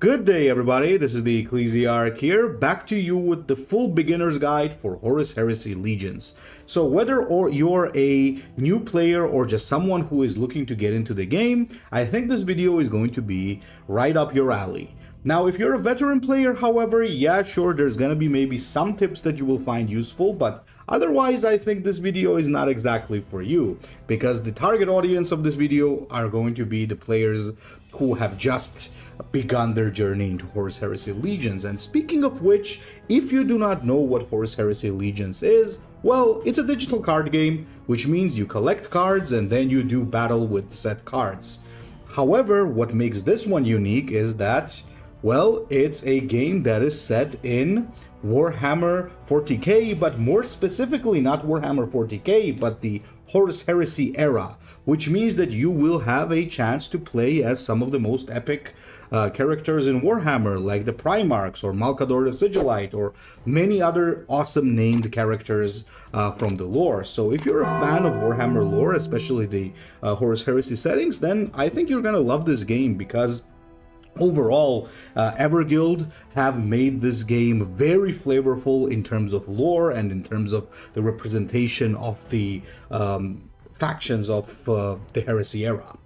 Good day, everybody. This is the Ecclesiarch here, back to you with the full beginner's guide for Horus Heresy Legions. So whether you're a new player or just someone who is looking to get into the game, I think this video is going to be right up your alley. Now, if you're a veteran player, however, yeah, sure, there's gonna be maybe some tips that you will find useful, but otherwise, I think this video is not exactly for you, because the target audience of this video are going to be the players who have just begun their journey into Horus Heresy Legions. And speaking of which, if you do not know what Horus Heresy Legions is, well, it's a digital card game, which means you collect cards and then you do battle with set cards. However, what makes this one unique is that, well, it's a game that is set in Warhammer 40k, but more specifically not Warhammer 40k, but the Horus Heresy era, which means that you will have a chance to play as some of the most epic characters in Warhammer, like the Primarchs or Malkador the Sigillite, or many other awesome named characters from the lore. So if you're a fan of Warhammer lore, especially the Horus Heresy settings, then I think you're gonna love this game, because overall, Everguild have made this game very flavorful in terms of lore and in terms of the representation of the factions of the Heresy era.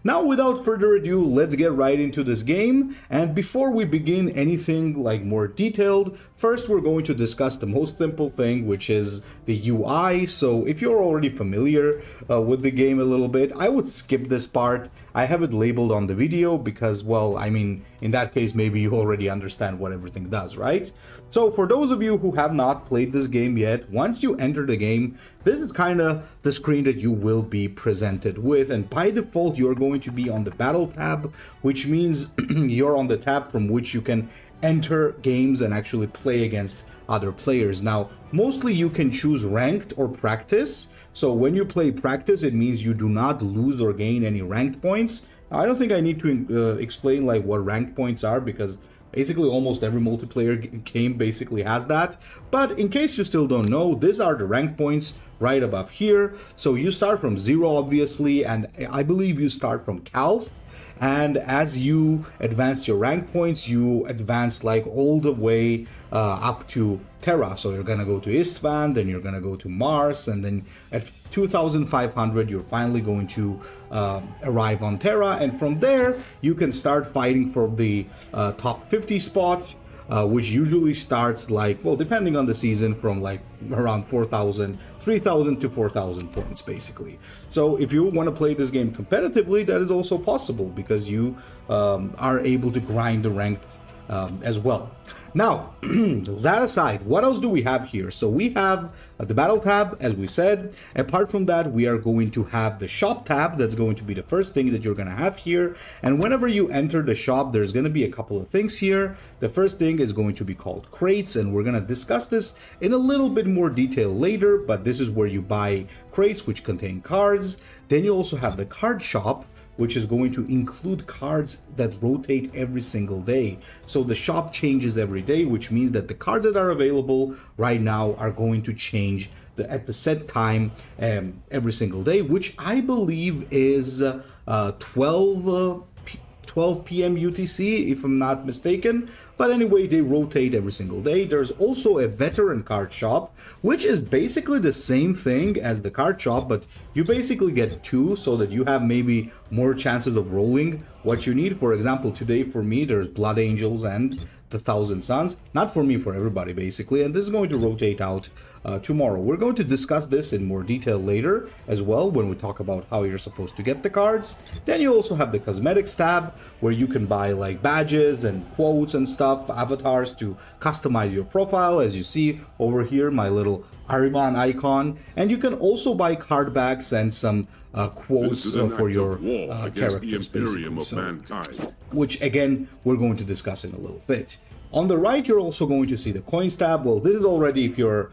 Now, without further ado, let's get right into this game. And before we begin anything like more detailed, first we're going to discuss the most simple thing, which is the UI. So if you're already familiar with the game a little bit, I would skip this part. I have it labeled on the video because, well, I mean, in that case, maybe you already understand what everything does, right? So for those of you who have not played this game yet, once you enter the game, this is kind of the screen that you will be presented with. And by default, you're going to be on the battle tab, which means you're on the tab from which you can enter games and actually play against other players. Now, mostly you can choose ranked or practice. So when you play practice, it means you do not lose or gain any ranked points. I don't think I need to explain like what ranked points are, because basically almost every multiplayer game basically has that. But in case you still don't know, these are the rank points right above here. So you start from 0, obviously, and I believe you start from Calth. And as you advance your rank points, you advance like all the way up to Terra. So you're gonna go to Istvan, then you're gonna go to Mars, and then at 2500 you're finally going to arrive on Terra. And from there you can start fighting for the top 50 spot, which usually starts like, well, depending on the season, from like around 3,000 to 4,000 points basically. So if you want to play this game competitively, that is also possible, because you are able to grind the ranked as well. Now, that aside, what else do we have here? So we have the battle tab, as we said. Apart from that, we are going to have the shop tab. That's going to be the first thing that you're going to have here. And whenever you enter the shop, there's going to be a couple of things here. The first thing is going to be called crates, and we're going to discuss this in a little bit more detail later, but this is where you buy crates which contain cards. Then you also have the card shop, which is going to include cards that rotate every single day. So the shop changes every day, which means that the cards that are available right now are going to change at the set time every single day, which I believe is 12 p.m. UTC, if I'm not mistaken. But anyway, they rotate every single day. There's also a veteran card shop, which is basically the same thing as the card shop, but you basically get two so that you have maybe more chances of rolling what you need. For example, today for me, there's Blood Angels and the Thousand Suns. Not for me, for everybody basically. And this is going to rotate out tomorrow. We're going to discuss this in more detail later as well when we talk about how you're supposed to get the cards. Then you also have the cosmetics tab, where you can buy like badges and quotes and stuff, avatars to customize your profile. As you see over here, my little Ahriman icon. And you can also buy card backs and some quotes for your characters, basically. Which again, we're going to discuss in a little bit. On the right, you're also going to see the coins tab. Well, this is already if you're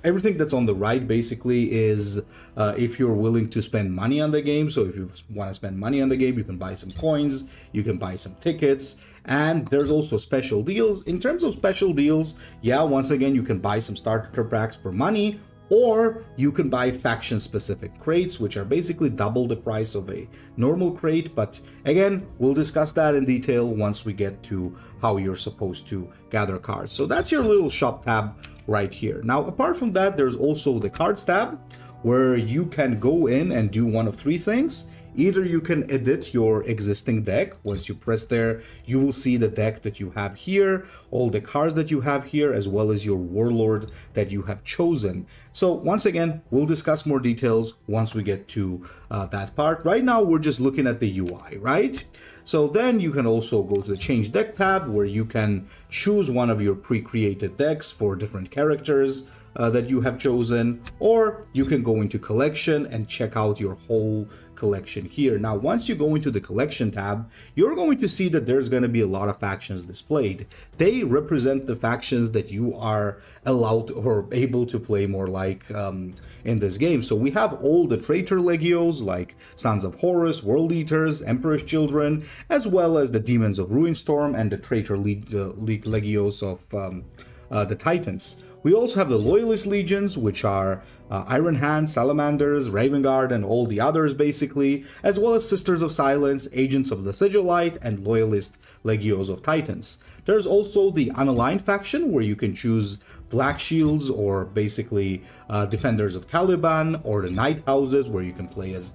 everything that's on the right basically is if you're willing to spend money on the game. So if you want to spend money on the game, you can buy some coins, you can buy some tickets, and there's also special deals. In terms of special deals, yeah, once again, you can buy some starter packs for money, or you can buy faction specific crates, which are basically double the price of a normal crate. But again, we'll discuss that in detail once we get to how you're supposed to gather cards. So that's your little shop tab right here. Now, apart from that, there's also the cards tab, where you can go in and do one of three things. Either you can edit your existing deck. Once you press there, you will see the deck that you have here, all the cards that you have here, as well as your warlord that you have chosen. So once again, we'll discuss more details once we get to that part. Right now, we're just looking at the UI, right? So then you can also go to the change deck tab, where you can choose one of your pre-created decks for different characters that you have chosen, or you can go into collection and check out your whole collection here. Now, once you go into the collection tab, you're going to see that there's going to be a lot of factions displayed. They represent the factions that you are allowed or able to play more like in this game. So we have all the traitor legios like Sons of Horus, World Eaters, Emperor's Children, as well as the Demons of Ruinstorm and the traitor legios of the Titans. We also have the Loyalist Legions, which are Iron Hand, Salamanders, Raven Guard, and all the others basically, as well as Sisters of Silence, Agents of the Sigillite, and Loyalist Legios of Titans. There's also the Unaligned faction, where you can choose Black Shields, or basically Defenders of Caliban, or the Night Houses, where you can play as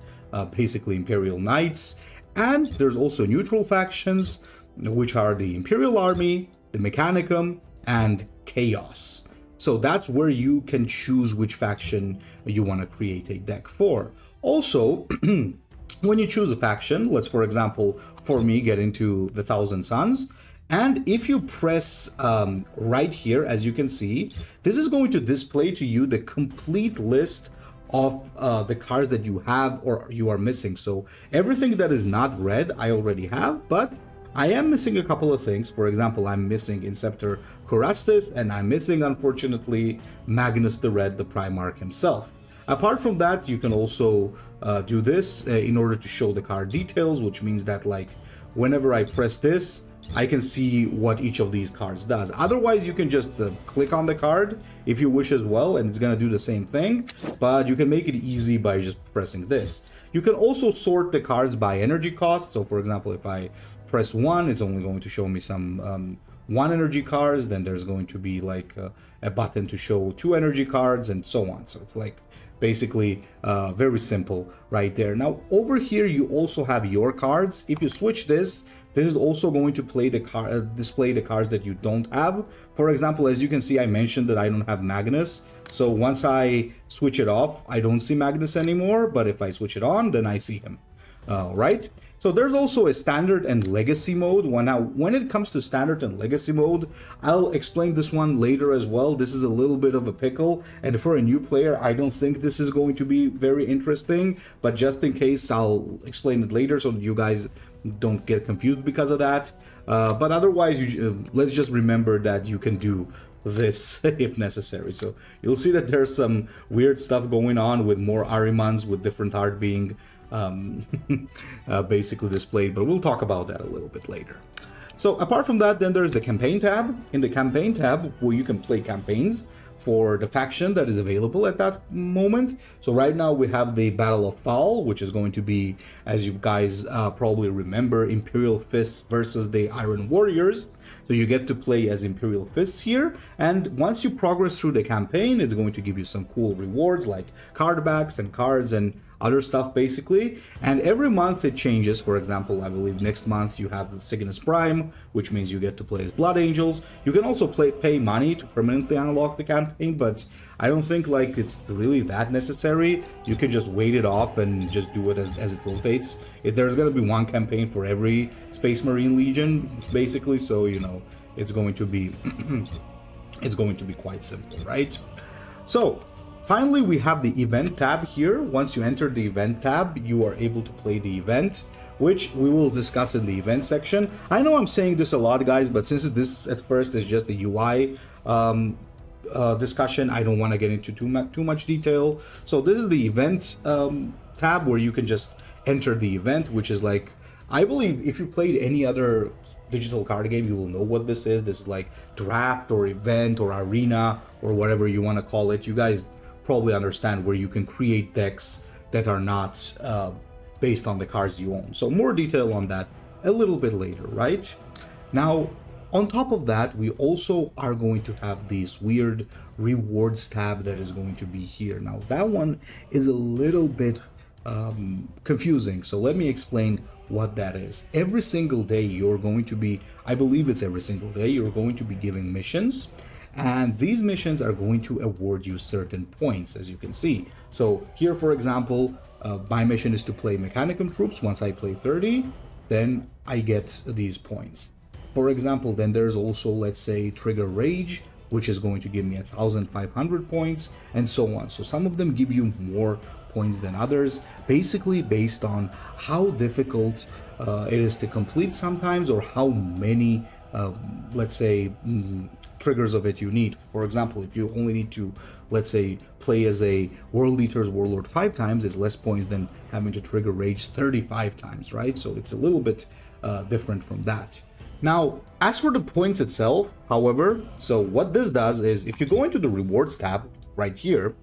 basically Imperial Knights. And there's also neutral factions, which are the Imperial Army, the Mechanicum, and Chaos. So that's where you can choose which faction you want to create a deck for. Also, when you choose a faction, let's, for example, for me, get into the Thousand Suns. And if you press right here, as you can see, this is going to display to you the complete list of the cards that you have or you are missing. So everything that is not red, I already have, but I am missing a couple of things. For example, I'm missing Inceptor Corastis, and I'm missing, unfortunately, Magnus the Red, the Primarch himself. Apart from that, you can also do this in order to show the card details, which means that, like, whenever I press this, I can see what each of these cards does. Otherwise, you can just click on the card if you wish as well, and it's going to do the same thing, but you can make it easy by just pressing this. You can also sort the cards by energy cost. So, for example, if I press 1, it's only going to show me some 1 energy cards. Then there's going to be like a button to show 2 energy cards, and so on. So it's like basically very simple right there. Now over here you also have your cards. If you switch this is also going to play the display the cards that you don't have. For example, as you can see, I mentioned that I don't have Magnus. So once I switch it off, I don't see Magnus anymore. But if I switch it on, then I see him. Right? So there's also a standard and legacy mode. Now, when it comes to standard and legacy mode, I'll explain this one later as well. This is a little bit of a pickle, and for a new player, I don't think this is going to be very interesting, but just in case, I'll explain it later so that you guys don't get confused because of that. But otherwise, let's just remember that you can do this if necessary. So you'll see that there's some weird stuff going on with more Arimands with different art being basically displayed, but we'll talk about that a little bit later. So apart from that, then there's the campaign tab. In the campaign tab, where you can play campaigns for the faction that is available at that moment. So right now we have the Battle of Fall, which is going to be, as you guys probably remember, Imperial Fists versus the Iron Warriors. So you get to play as Imperial Fists here, and once you progress through the campaign, it's going to give you some cool rewards like card backs and cards and other stuff basically. And every month it changes. For example, I believe next month you have Cygnus Prime, which means you get to play as Blood Angels. You can also pay money to permanently unlock the campaign, but I don't think like it's really that necessary. You can just wait it off and just do it as it rotates. There's going to be one campaign for every Space Marine Legion basically, so you know it's going to be it's going to be quite simple, right? So finally, we have the event tab here. Once you enter the event tab, you are able to play the event, which we will discuss in the event section. I know I'm saying this a lot, guys, but since this at first is just the UI discussion, I don't want to get into too much detail. So this is the event tab where you can just enter the event, which is like, I believe if you played any other digital card game, you will know what this is. This is like draft or event or arena or whatever you want to call it. You guys probably understand where you can create decks that are not based on the cards you own. So more detail on that a little bit later, right? Now, on top of that, we also are going to have this weird rewards tab that is going to be here. Now, that one is a little bit confusing. So let me explain what that is. Every single day you're going to be, I believe it's every single day, you're going to be giving missions. And these missions are going to award you certain points, as you can see. So here, for example, my mission is to play Mechanicum troops. Once I play 30, then I get these points. For example, then there's also, let's say, Trigger Rage, which is going to give me 1,500 points, and so on. So some of them give you more points than others, basically based on how difficult it is to complete sometimes, or how many, let's say, triggers of it you need. For example, if you only need to, let's say, play as a World Eater's Warlord 5 times, it's less points than having to trigger Rage 35 times, right? So it's a little bit different from that. Now, as for the points itself, however, so what this does is, if you go into the rewards tab right here,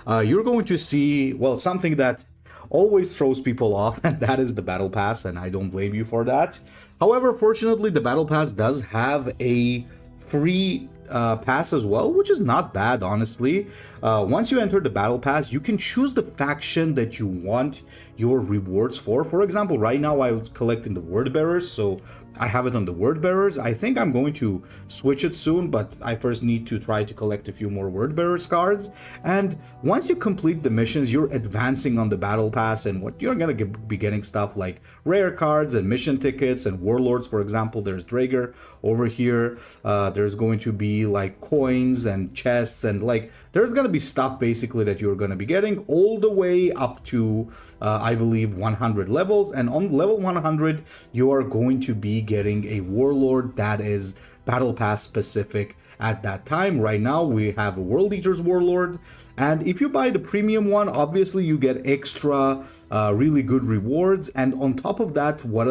you're going to see, well, something that always throws people off, and that is the Battle Pass, and I don't blame you for that. However, fortunately, the Battle Pass does have a free pass as well, which is not bad, honestly. Once you enter the Battle Pass, you can choose the faction that you want your rewards for. For example, right now I was collecting the Word Bearers, so I have it on the Word Bearers. I think I'm going to switch it soon, but I first need to try to collect a few more Word Bearers cards. And once you complete the missions, you're advancing on the Battle Pass, and what you're gonna be getting stuff like rare cards and mission tickets and warlords. For example, there's Draeger over here. There's going to be like coins and chests, and like there's gonna be stuff basically that you're gonna be getting all the way up to I believe 100 levels, and on level 100 you are going to be getting a warlord that is Battle Pass specific at that time. Right now we have a World Eater's Warlord, and if you buy the premium one, obviously you get extra really good rewards. And on top of that, what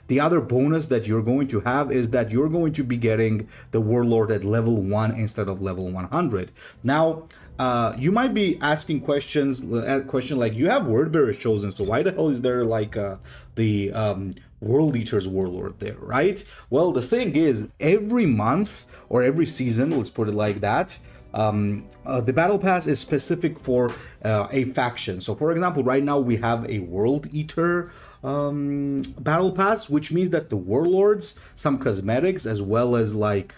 the other bonus that you're going to have is that you're going to be getting the Warlord at level 1 instead of level 100. Now, you might be asking questions like, you have Word Bearers chosen, so why the hell is there like the World Eater's Warlord there, right? Well, the thing is, every month or every season, let's put it like that, the Battle Pass is specific for a faction. So for example, right now we have a World Eater Battle Pass, which means that the Warlords, some cosmetics, as well as like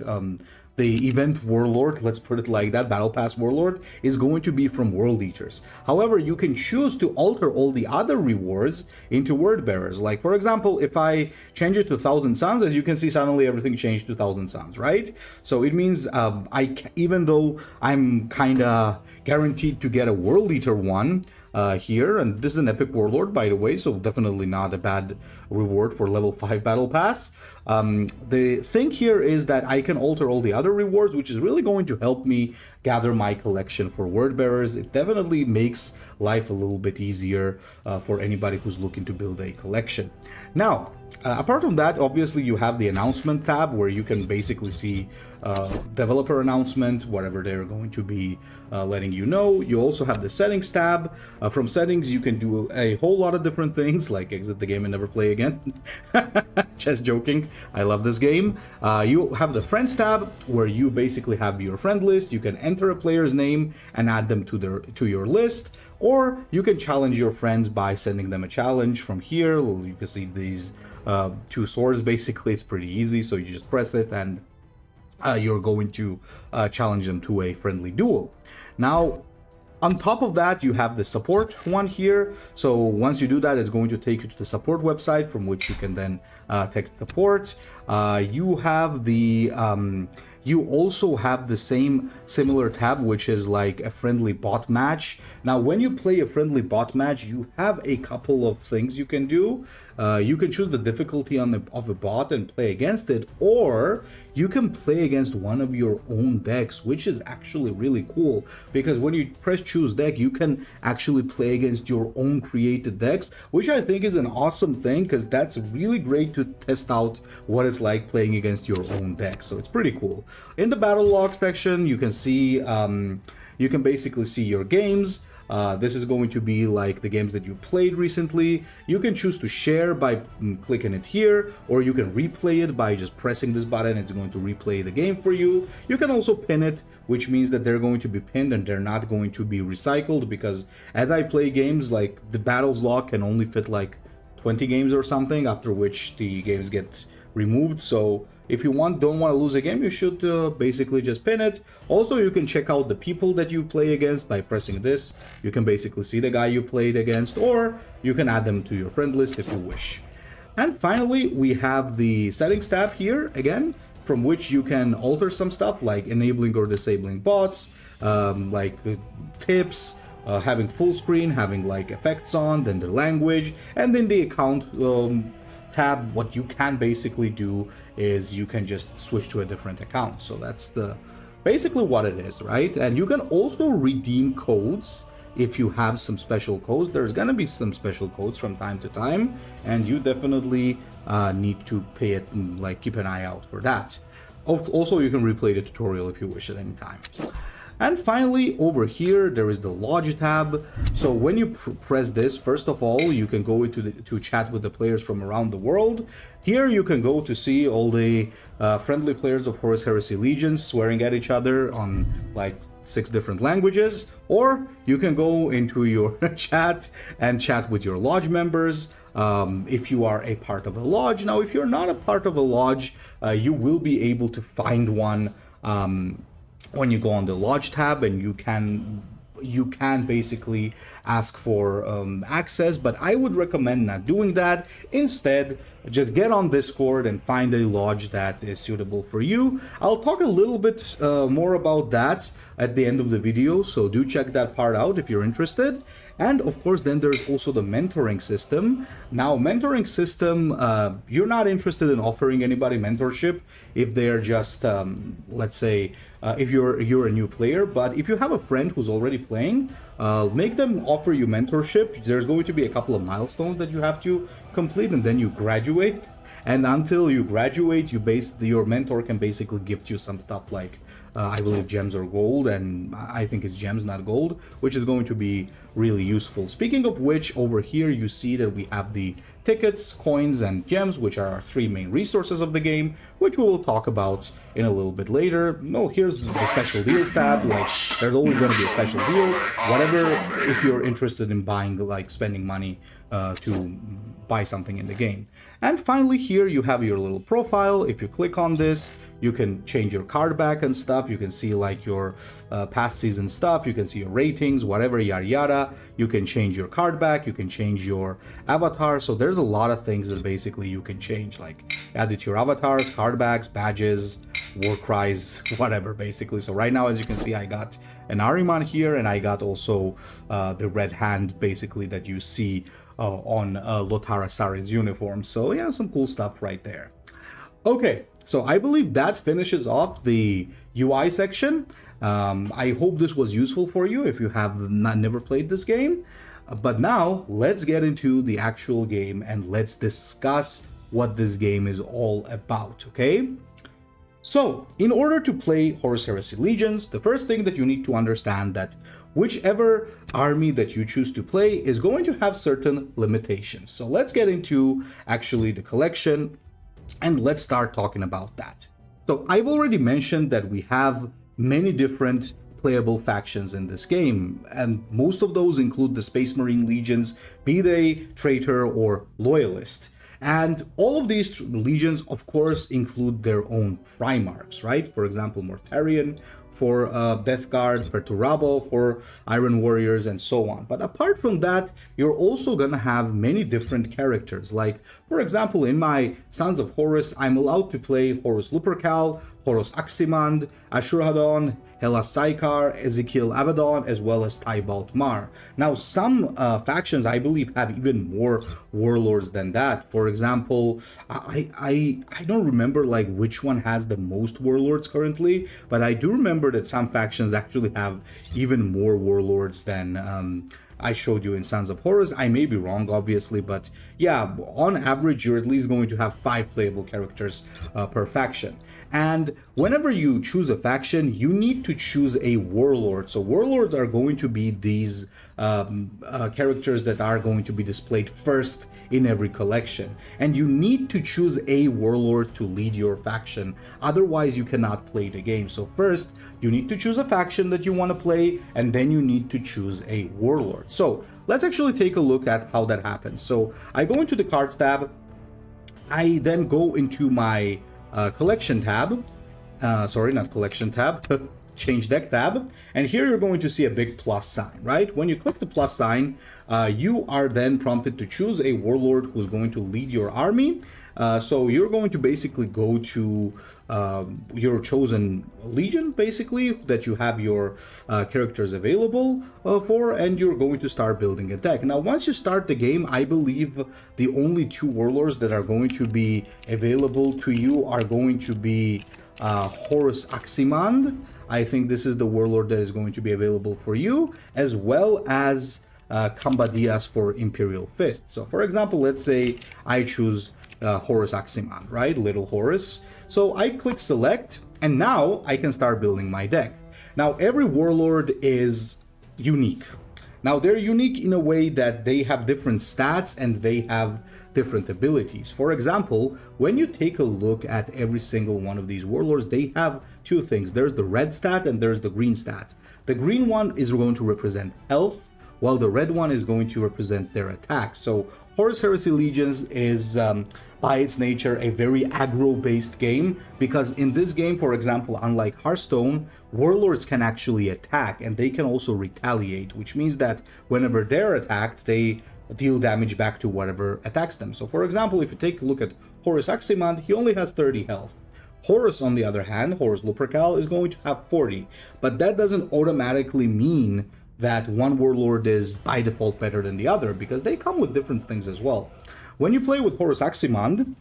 the event Warlord, let's put it like that, Battle Pass Warlord, is going to be from World Eaters. However, you can choose to alter all the other rewards into Word Bearers. Like, for example, if I change it to 1,000 Suns, as you can see, suddenly everything changed to 1,000 Suns, right? So it means even though I'm kind of guaranteed to get a World Eater one, here, and this is an epic warlord, by the way, so definitely not a bad reward for level 5 battle pass. The thing here is that I can alter all the other rewards, which is really going to help me gather my collection for word bearers. It definitely makes life a little bit easier for anybody who's looking to build a collection. Now, apart from that, obviously you have the announcement tab where you can basically see developer announcement, whatever they're going to be letting you know. You also have the settings tab. From settings, you can do a whole lot of different things, like exit the game and never play again. Just joking. I love this game. You have the friends tab where you basically have your friend list. You can enter a player's name and add them to your list, or you can challenge your friends by sending them a challenge from here. You can see these two swords. Basically, it's pretty easy, so you just press it and you're going to challenge them to a friendly duel. Now, on top of that, you have the support one here. So once you do that, it's going to take you to the support website from which you can then text support. You have the you also have the similar tab, which is like a friendly bot match. Now, when you play a friendly bot match, you have a couple of things you can do. You can choose the difficulty of a bot and play against it, or you can play against one of your own decks, which is actually really cool, because when you press choose deck, you can actually play against your own created decks, which I think is an awesome thing, because that's really great to test out what it's like playing against your own deck. So it's pretty cool. In the battle log section, you can see you can basically see your games. This is going to be like the games that you played recently. You can choose to share by clicking it here, or you can replay it by just pressing this button. It's going to replay the game for you. You can also pin it, which means that they're going to be pinned and they're not going to be recycled, because as I play games, like the battles log can only fit like 20 games or something, after which the games get removed. So if you don't want to lose a game, you should basically just pin it. Also, you can check out the people that you play against by pressing this. You can basically see the guy you played against, or you can add them to your friend list if you wish. And finally, we have the settings tab here again, from which you can alter some stuff like enabling or disabling bots, like tips, having full screen, having like effects on, then the language, and then the account tab. What you can basically do is you can just switch to a different account. So that's basically what it is, right? And you can also redeem codes if you have some special codes. There's gonna be some special codes from time to time, and you definitely need to pay it, like keep an eye out for that. Also, you can replay the tutorial if you wish at any time. And finally, over here, there is the Lodge tab. So when you press this, first of all, you can go to chat with the players from around the world. Here you can go to see all the friendly players of Horus Heresy Legions swearing at each other on like 6 different languages. Or you can go into your chat and chat with your lodge members. If you are a part of a lodge. Now, if you're not a part of a lodge, you will be able to find one when you go on the Lodge tab, and you can basically ask for access, but I would recommend not doing that. Instead, just get on Discord and find a lodge that is suitable for you. I'll talk a little bit more about that at the end of the video, so do check that part out if you're interested. And of course, then there's also the mentoring system. Now, mentoring system, you're not interested in offering anybody mentorship if they're just, let's say, if you're a new player. But if you have a friend who's already playing, make them offer you mentorship. There's going to be a couple of milestones that you have to complete, and then you graduate. And until you graduate, your mentor can basically gift you some stuff like, I believe, gems or gold, and I think it's gems, not gold, which is going to be really useful. Speaking of which, over here you see that we have the tickets, coins, and gems, which are our 3 main resources of the game, which we will talk about in a little bit later. Well, here's the special deals tab. Like, there's always going to be a special deal, whatever, if you're interested in buying, like spending money to buy something in the game. And finally, here you have your little profile. If you click on this, you can change your card back and stuff. You can see like your past season stuff. You can see your ratings, whatever, yada yada. You can change your card back. You can change your avatar. So there's a lot of things that basically you can change, like add it to your avatars, card backs, badges, war cries, whatever, basically. So right now, as you can see, I got an Ahriman here, and I got also the red hand, basically, that you see on Lotara Sari's uniform. So yeah, some cool stuff right there. Okay, so I believe that finishes off the UI section. I hope this was useful for you if you have never played this game. But now let's get into the actual game and let's discuss what this game is all about, okay? So, in order to play Horus Heresy Legions, the first thing that you need to understand that whichever army that you choose to play is going to have certain limitations. So let's get into actually the collection and let's start talking about that. So I've already mentioned that we have many different playable factions in this game, and most of those include the Space Marine Legions, be they traitor or loyalist. And all of these legions, of course, include their own Primarchs, right? For example, Mortarion for Death Guard, Perturabo for Iron Warriors, and so on. But apart from that, you're also gonna have many different characters. Like, for example, in my Sons of Horus, I'm allowed to play Horus Lupercal, Horus Aximand, Ashur-Hadon, Hela Saikar, Ezekiel Abaddon, as well as Tybalt Mar. Now, some factions, I believe, have even more warlords than that. For example, I don't remember like which one has the most warlords currently, but I do remember that some factions actually have even more warlords than I showed you in Sons of Horus. I may be wrong, obviously, but yeah, on average, you're at least going to have 5 playable characters per faction. And whenever you choose a faction, you need to choose a warlord. So warlords are going to be these characters that are going to be displayed first in every collection. And you need to choose a warlord to lead your faction. Otherwise, you cannot play the game. So first, you need to choose a faction that you want to play, and then you need to choose a warlord. So let's actually take a look at how that happens. So I go into the cards tab. I then go into my collection tab, sorry, not collection tab, change deck tab, and here you're going to see a big plus sign, right? When you click the plus sign, you are then prompted to choose a warlord who's going to lead your army. So you're going to basically go to your chosen legion, basically, that you have your characters available for, and you're going to start building a deck. Now, once you start the game, I believe the only 2 warlords that are going to be available to you are going to be Horus Aximand. I think this is the warlord that is going to be available for you, as well as Cambadias for Imperial Fist. So, for example, let's say I choose Horus Aximand, right? Little Horus. So I click select, and now I can start building my deck. Now, every warlord is unique. Now, they're unique in a way that they have different stats and they have different abilities. For example, when you take a look at every single one of these warlords, they have 2 things. There's the red stat and there's the green stat. The green one is going to represent health, while the red one is going to represent their attack. So Horus Heresy Legions is by its nature a very aggro-based game, because in this game, for example, unlike Hearthstone, warlords can actually attack and they can also retaliate, which means that whenever they're attacked, they deal damage back to whatever attacks them. So for example, if you take a look at Horus Aximand, he only has 30 health. Horus, on the other hand, Horus Lupercal, is going to have 40, but that doesn't automatically mean that one warlord is by default better than the other, because they come with different things as well. When you play with Horus Aximand,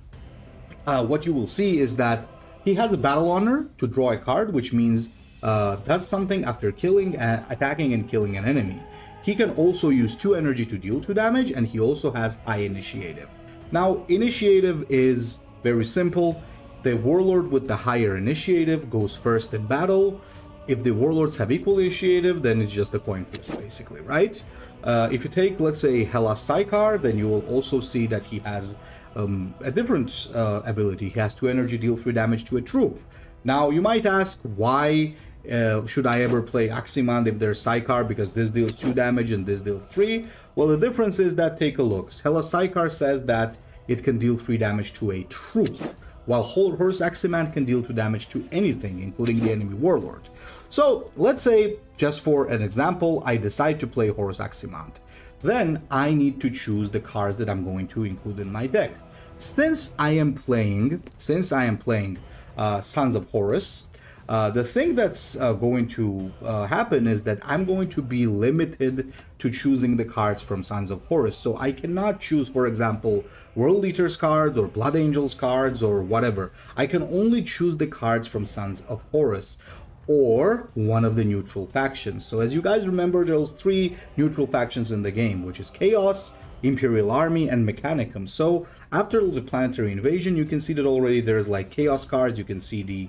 what you will see is that he has a battle honor to draw a card, which means does something after attacking and killing an enemy. He can also use 2 energy to deal 2 damage, and he also has high initiative. Now, initiative is very simple. The warlord with the higher initiative goes first in battle. If the warlords have equal initiative, then it's just a coin flip, basically, right? If you take, let's say, Hellas Psykar, then you will also see that he has a different ability. He has 2 energy, deal 3 damage to a troop. Now, you might ask, why should I ever play Aximand if there's Psykar, because this deals 2 damage and this deals 3? Well, the difference is that, take a look. Hellas Psykar says that it can deal 3 damage to a troop, while Horus Aximand can deal 2 damage to anything, including the enemy warlord. So let's say, just for an example, I decide to play Horus Aximand. Then I need to choose the cards that I'm going to include in my deck. Since I am playing Sons of Horus, the thing that's going to happen is that I'm going to be limited to choosing the cards from Sons of Horus. So I cannot choose, for example, World Eaters cards or Blood Angels cards or whatever. I can only choose the cards from Sons of Horus or one of the neutral factions. So as you guys remember, there's 3 neutral factions in the game, which is Chaos, Imperial Army, and Mechanicum. So after the Planetary Invasion, you can see that already there's like Chaos cards. You can see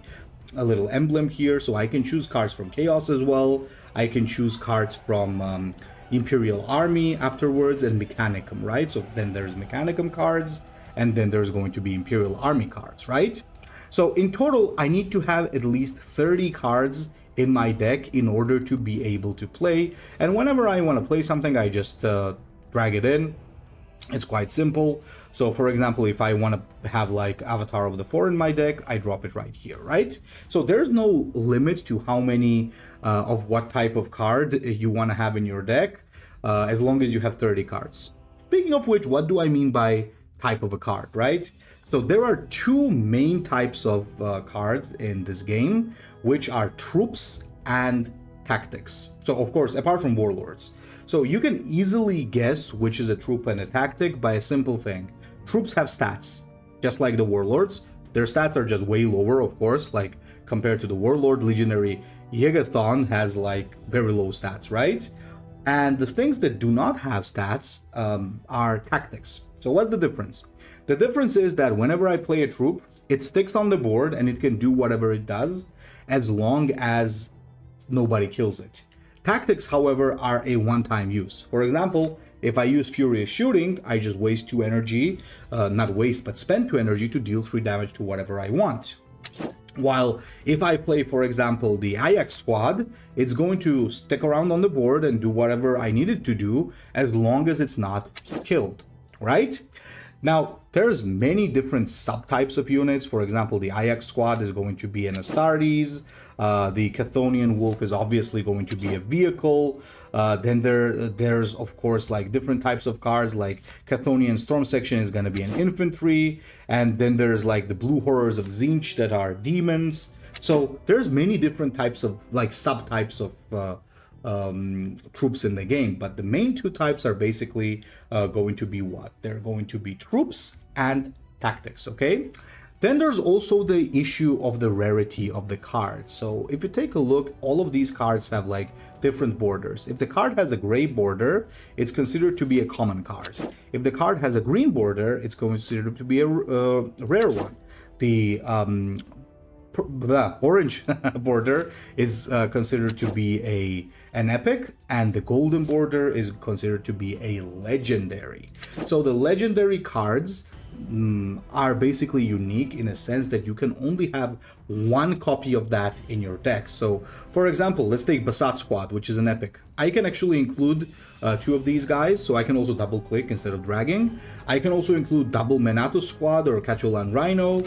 a little emblem here, so I can choose cards from Chaos as well. I can choose cards from Imperial Army afterwards, and Mechanicum, right? So then there's Mechanicum cards, and then there's going to be Imperial Army cards, right? So in total, I need to have at least 30 cards in my deck in order to be able to play. And whenever I want to play something, I just drag it in. It's quite simple. So for example, if I want to have like Avatar of the Four in my deck, I drop it right here, right? So there's no limit to how many of what type of card you want to have in your deck, as long as you have 30 cards. Speaking of which, what do I mean by type of a card, right? So there are 2 main types of cards in this game, which are troops and tactics. So of course, apart from warlords. So you can easily guess which is a troop and a tactic by a simple thing. Troops have stats, just like the warlords. Their stats are just way lower, of course, like compared to the warlord. Legionary Yegathon has like very low stats, right? And the things that do not have stats are tactics. So what's the difference? The difference is that whenever I play a troop, it sticks on the board and it can do whatever it does as long as nobody kills it. Tactics, however, are a one-time use. For example, if I use Furious Shooting, I just waste 2 energy, not waste, but spend 2 energy to deal 3 damage to whatever I want. While if I play, for example, the Ajax squad, it's going to stick around on the board and do whatever I need it to do as long as it's not killed, right? Now, there's many different subtypes of units. For example, the Ajax squad is going to be an Astartes. The Chthonian Wolf is obviously going to be a vehicle. Then there's, of course, like different types of cards, like Chthonian Storm Section is going to be an infantry. And then there's like the Blue Horrors of Tzeentch that are demons. So there's many different types of, like, subtypes of troops in the game, but the main 2 types are basically going to be what? They're going to be troops and tactics, okay? Then there's also the issue of the rarity of the cards. So if you take a look, all of these cards have like different borders. If the card has a gray border, it's considered to be a common card. If the card has a green border, it's considered to be a rare one. The orange border is considered to be an epic, and the golden border is considered to be a legendary. So the legendary cards are basically unique in a sense that you can only have 1 copy of that in your deck. So for example, let's take Basat Squad, which is an epic. I can actually include 2 of these guys, so I can also double click instead of dragging. I can also include double Menatus Squad or Cacholan Rhino,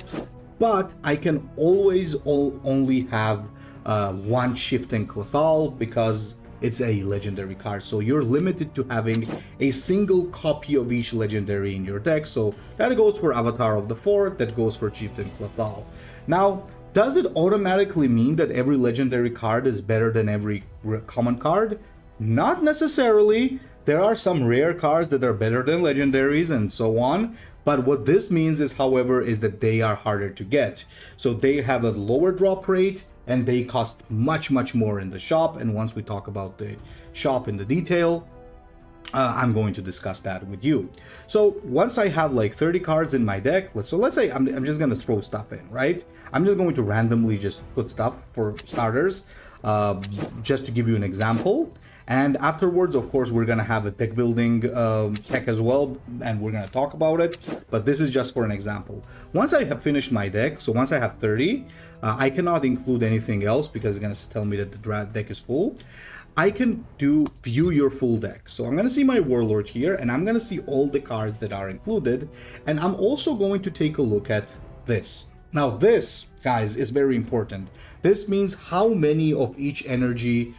but I can always only have 1 Shifting Clothal because it's a legendary card. So you're limited to having a single copy of each legendary in your deck. So that goes for Avatar of the Fort, that goes for Chieftain Clothal. Now, does it automatically mean that every legendary card is better than every common card? Not necessarily. There are some rare cards that are better than legendaries and so on. But what this means is, however, is that they are harder to get. So they have a lower drop rate and they cost much, much more in the shop. And once we talk about the shop in the detail, I'm going to discuss that with you. So once I have like 30 cards in my deck, let's say I'm just going to throw stuff in, right? I'm just going to randomly just put stuff for starters, just to give you an example. And afterwards, of course, we're going to have a deck building tech as well, and we're going to talk about it. But this is just for an example. Once I have finished my deck, so once I have 30, I cannot include anything else because it's going to tell me that the deck is full. I can do view your full deck. So I'm going to see my Warlord here, and I'm going to see all the cards that are included. And I'm also going to take a look at this. Now this, guys, is very important. This means how many of each energy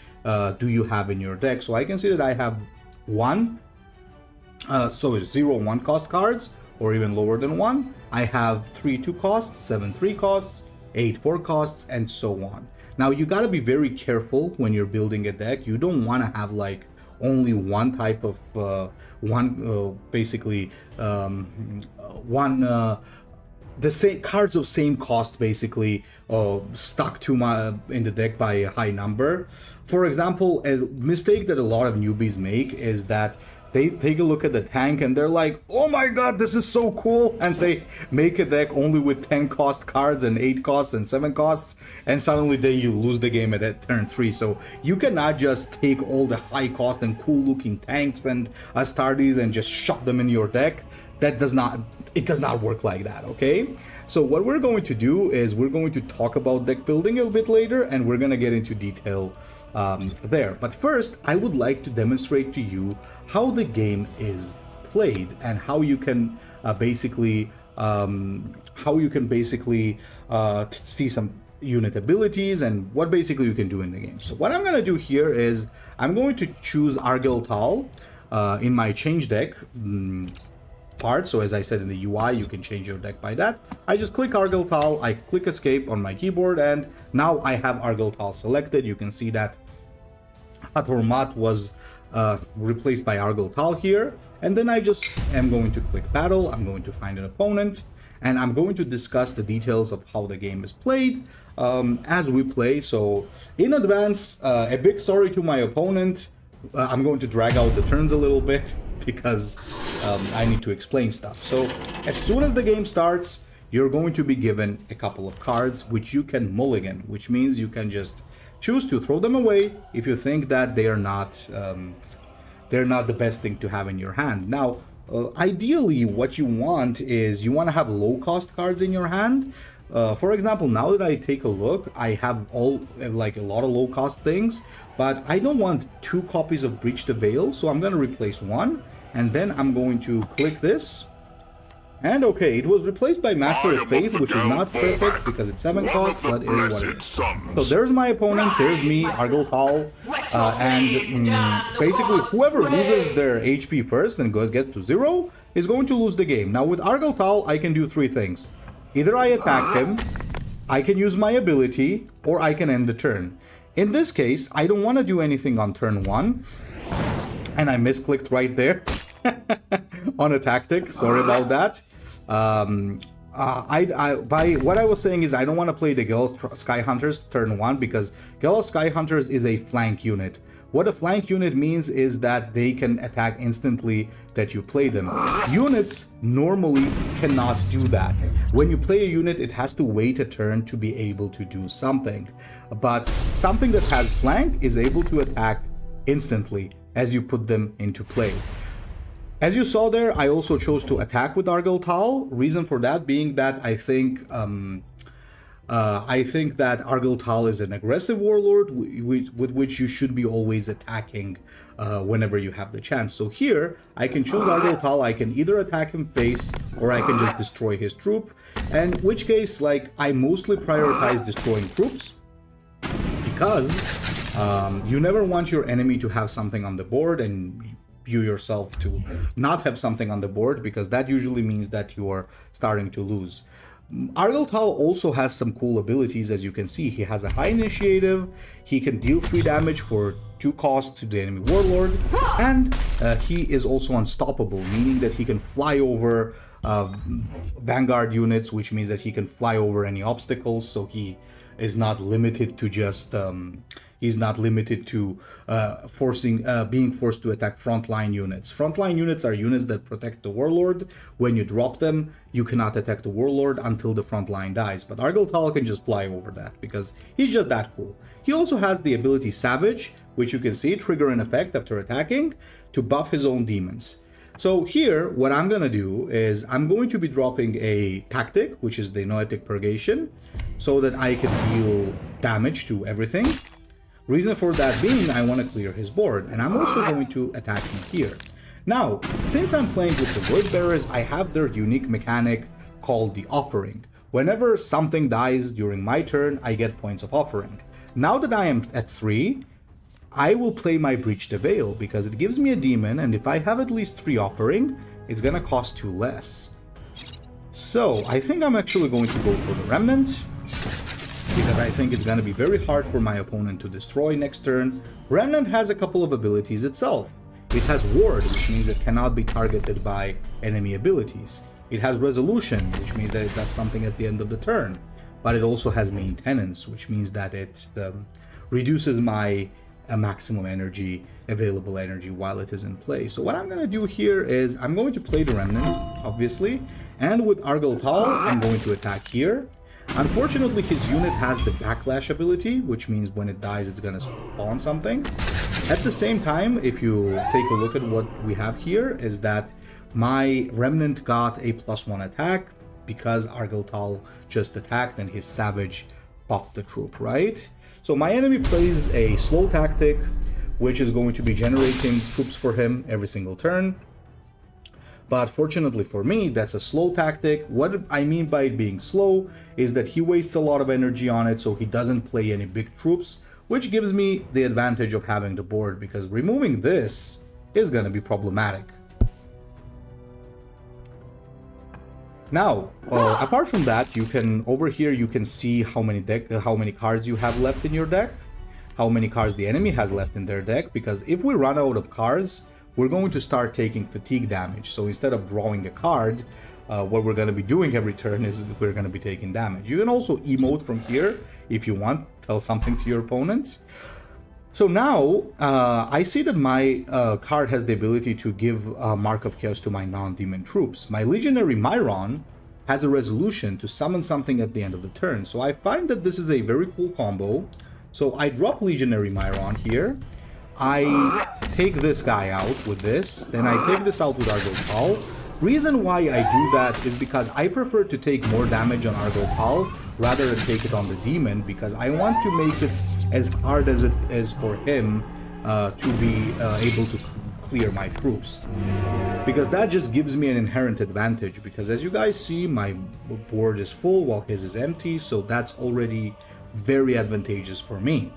do you have in your deck. So I can see that I have 1, so it's 0 1 cost cards, or even lower than 1. I have 3 2 costs, 7 3 costs, 8 4 costs, and so on. Now you got to be very careful when you're building a deck. You don't want to have like only one type of the same cards of same cost, basically stuck to in the deck by a high number. For example, a mistake that a lot of newbies make is that they take a look at the tank and they're like, oh my god, this is so cool, and they make a deck only with 10 cost cards and 8 costs and 7 costs, and suddenly you lose the game at turn 3. So you cannot just take all the high cost and cool looking tanks and Astartes and just shove them in your deck. It does not work like that, okay? So what we're going to do is we're going to talk about deck building a little bit later, and we're going to get into detail there. But first, I would like to demonstrate to you how the game is played and how you can basically see some unit abilities and what basically you can do in the game. So what I'm going to do here is I'm going to choose Argel Tal in my change deck part. So as I said in the UI, you can change your deck by that. I just click Argel Tal, I click escape on my keyboard, and now I have Argel Tal selected. You can see that Hatormat was replaced by Argel Tal here, and then I just am going to click battle. I'm going to find an opponent, and I'm going to discuss the details of how the game is played as we play. So in advance, a big sorry to my opponent. I'm going to drag out the turns a little bit because I need to explain stuff. So as soon as the game starts, you're going to be given a couple of cards which you can mulligan, which means you can just choose to throw them away if you think that they're not the best thing to have in your hand. Now, ideally, what you want is you want to have low-cost cards in your hand. For example, now that I take a look, I have like a lot of low-cost things, but I don't want 2 copies of Breach the Veil, so I'm going to replace 1, and then I'm going to click this. And okay, it was replaced by Master of Faith, which is not perfect because it's 7 cost, but it is what it is. So there's my opponent, there's me, Argyle, and basically whoever loses their HP first and gets to 0 is going to lose the game. Now with Argyle, I can do 3 things. Either I attack him, I can use my ability, or I can end the turn. In this case, I don't want to do anything on turn 1, and I misclicked right there on a tactic. Sorry about that. By what I was saying is I don't want to play the Gale Sky Hunters turn 1 because Gale Sky Hunters is a flank unit. What a flank unit means is that they can attack instantly that you play them. Units normally cannot do that. When you play a unit, it has to wait a turn to be able to do something. But something that has flank is able to attack instantly as you put them into play. As you saw there, I also chose to attack with Argyle. Reason for that being that I think that Argyle is an aggressive warlord with which you should be always attacking whenever you have the chance. So here, I can choose Argyle. I can either attack him face or I can just destroy his troop. And which case, like, I mostly prioritize destroying troops because you never want your enemy to have something on the board and you yourself to not have something on the board because that usually means that you are starting to lose. Argyle also has some cool abilities. As you can see, he has a high initiative, he can deal 3 damage for 2 cost to the enemy warlord, and he is also unstoppable, meaning that he can fly over vanguard units, which means that he can fly over any obstacles, so he is not limited to just he's not limited to being forced to attack frontline units. Frontline units are units that protect the warlord. When you drop them, you cannot attack the warlord until the front line dies. But Argyle can just fly over that because he's just that cool. He also has the ability Savage, which you can see trigger an effect after attacking to buff his own demons. So here, what I'm going to do is I'm going to be dropping a tactic, which is the Noetic Purgation, so that I can deal damage to everything. Reason for that being, I want to clear his board, and I'm also going to attack him here. Now, since I'm playing with the Void Bearers, I have their unique mechanic called the Offering. Whenever something dies during my turn, I get points of Offering. Now that I am at 3, I will play my Breach the Veil, because it gives me a demon, and if I have at least 3 Offering, it's gonna cost 2 less. So, I think I'm actually going to go for the Remnant, because I think it's going to be very hard for my opponent to destroy next turn. Remnant has a couple of abilities itself. It has Ward, which means it cannot be targeted by enemy abilities. It has Resolution, which means that it does something at the end of the turn. But it also has Maintenance, which means that it reduces my maximum energy, available energy, while it is in play. So what I'm going to do here is I'm going to play the Remnant, obviously. And with Argyle, I'm going to attack here. Unfortunately, his unit has the Backlash ability, which means when it dies, it's gonna spawn something. At the same time, if you take a look at what we have here, is that my Remnant got a +1 attack because Argyle just attacked and his Savage buffed the troop, right? So my enemy plays a slow tactic, which is going to be generating troops for him every single turn. But fortunately for me, that's a slow tactic. What I mean by it being slow is that he wastes a lot of energy on it, so he doesn't play any big troops, which gives me the advantage of having the board, because removing this is going to be problematic. Now, apart from that, you can, over here, you can see how many cards you have left in your deck, how many cards the enemy has left in their deck, because if we run out of cards, we're going to start taking fatigue damage. So instead of drawing a card, what we're going to be doing every turn is we're going to be taking damage. You can also emote from here if you want, tell something to your opponent. So now, I see that my card has the ability to give Mark of Chaos to my non-demon troops. My Legionary Myron has a resolution to summon something at the end of the turn. So I find that this is a very cool combo. So I drop Legionary Myron here. I take this guy out with this. Then I take this out with Argyle Tal. Reason why I do that is because I prefer to take more damage on Argyle Tal rather than take it on the demon, because I want to make it as hard as it is for him to be able to clear my troops, because that just gives me an inherent advantage. Because as you guys see, my board is full while his is empty, so that's already very advantageous for me.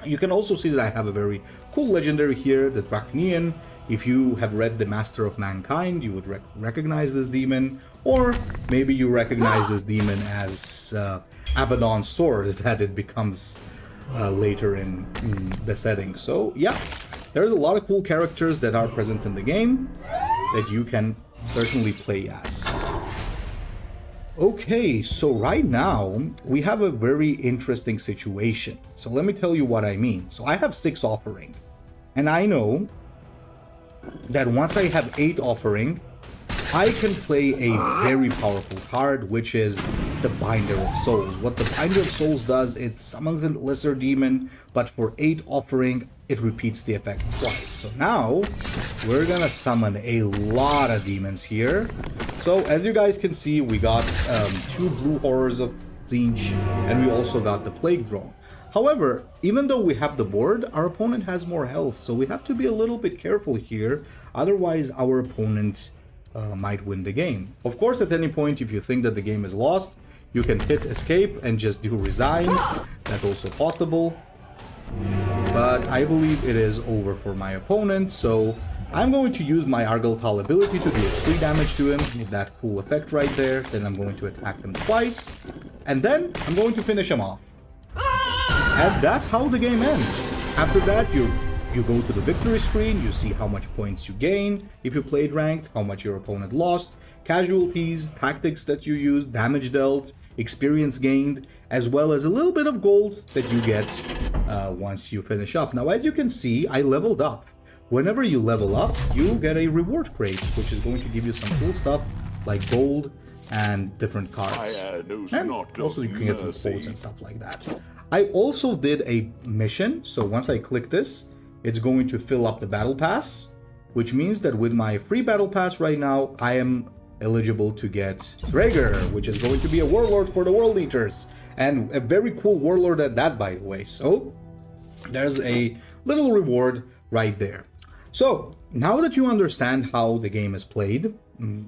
You can also see that I have a very cool legendary here, the Draconian. If you have read The Master of Mankind, you would recognize this demon, or maybe you recognize this demon as Abaddon's sword that it becomes later in the setting. So yeah, there's a lot of cool characters that are present in the game that you can certainly play as. Okay, so right now we have a very interesting situation. So let me tell you what I mean. So I have 6 offering, and I know that once I have 8 offering, I can play a very powerful card, which is the Binder of Souls. What the Binder of Souls does, it summons a lesser demon, but for 8 offering, it repeats the effect twice. So now, we're gonna summon a lot of demons here. So as you guys can see, we got 2 blue horrors of Tzeentch, and we also got the Plague Drone. However, even though we have the board, our opponent has more health, so we have to be a little bit careful here, otherwise our opponent might win the game. Of course, at any point, if you think that the game is lost, you can hit escape and just do resign. That's also possible. But I believe it is over for my opponent, so I'm going to use my Argyle Tal ability to deal 3 damage to him, with that cool effect right there. Then I'm going to attack him twice, and then I'm going to finish him off. And that's how the game ends. After that, you go to the victory screen, you see how much points you gain if you played ranked, how much your opponent lost, casualties, tactics that you used, damage dealt, experience gained, as well as a little bit of gold that you get once you finish up. Now, as you can see, I leveled up. Whenever you level up, you get a reward crate, which is going to give you some cool stuff like gold and different cards. And also you can get some quotes and stuff like that. I also did a mission, so once I click this, it's going to fill up the battle pass, which means that with my free battle pass right now, I am eligible to get Gregor, which is going to be a warlord for the World Eaters, and a very cool warlord at that, by the way. So there's a little reward right there. So now that you understand how the game is played,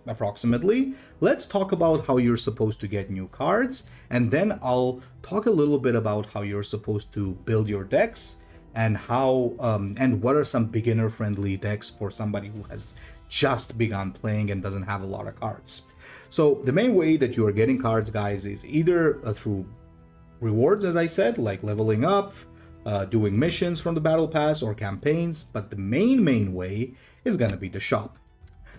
approximately, let's talk about how you're supposed to get new cards, and then I'll talk a little bit about how you're supposed to build your decks and how and what are some beginner friendly decks for somebody who has just begun playing and doesn't have a lot of cards. So the main way that you are getting cards, guys, is either through rewards, as I said, like leveling up, doing missions from the battle pass or campaigns, but the main way is gonna be the shop.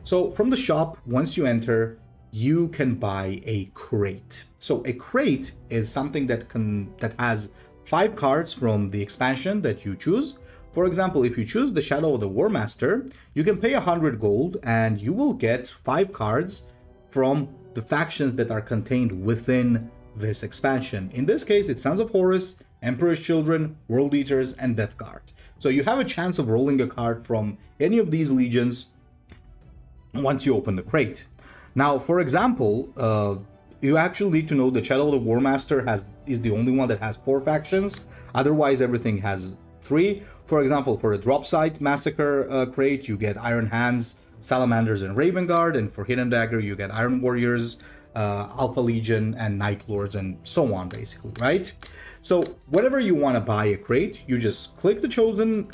So from the shop, once you enter, you can buy a crate. So a crate is something that has 5 cards from the expansion that you choose. For example, if you choose the Shadow of the War Master, you can pay 100 gold and you will get 5 cards from the factions that are contained within this expansion. In this case, it's Sons of Horus, Emperor's Children, World Eaters, and Death Guard. So you have a chance of rolling a card from any of these legions once you open the crate. Now, for example, you actually need to know the Shadow of the War Master is the only one that has 4 factions. Otherwise, everything has 3. For example, for a Drop Site Massacre crate, you get Iron Hands, Salamanders, and Raven Guard. And for Hidden Dagger, you get Iron Warriors, Alpha Legion, and Night Lords, and so on, basically, right? So whenever you want to buy a crate, you just click the chosen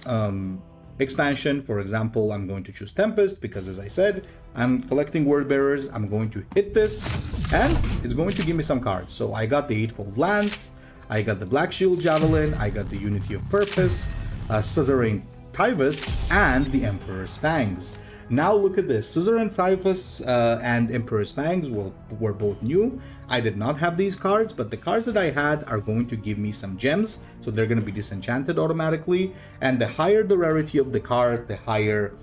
expansion. For example, I'm going to choose Tempest because, as I said, I'm collecting Word Bearers. I'm going to hit this, and it's going to give me some cards. So I got the Eightfold Lance, I got the Black Shield Javelin, I got the Unity of Purpose, Scissoring Tyvus, and the Emperor's Fangs. Now look at this. Suzerain Typhus and Emperor's Fangs were both new. I did not have these cards, but the cards that I had are going to give me some gems, so they're going to be disenchanted automatically. And the higher the rarity of the card, the higher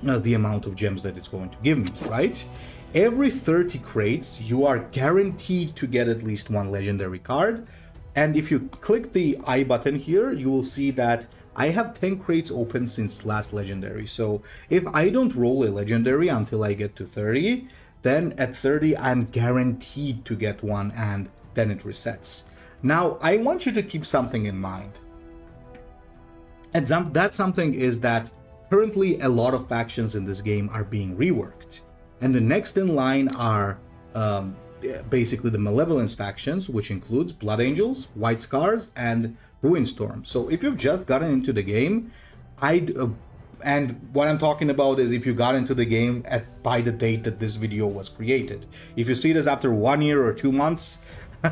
the amount of gems that it's going to give me, right? Every 30 crates, you are guaranteed to get at least one legendary card. And if you click the I button here, you will see that I have 10 crates open since last legendary. So if I don't roll a legendary until I get to 30, then at 30, I'm guaranteed to get one, and then it resets. Now, I want you to keep something in mind. And that something is that currently a lot of factions in this game are being reworked. And the next in line are basically the Malevolence factions, which includes Blood Angels, White Scars, and Ruinstorm. So if you've just gotten into the game, and what I'm talking about is if you got into the game by the date that this video was created. If you see this after 1 year or 2 months,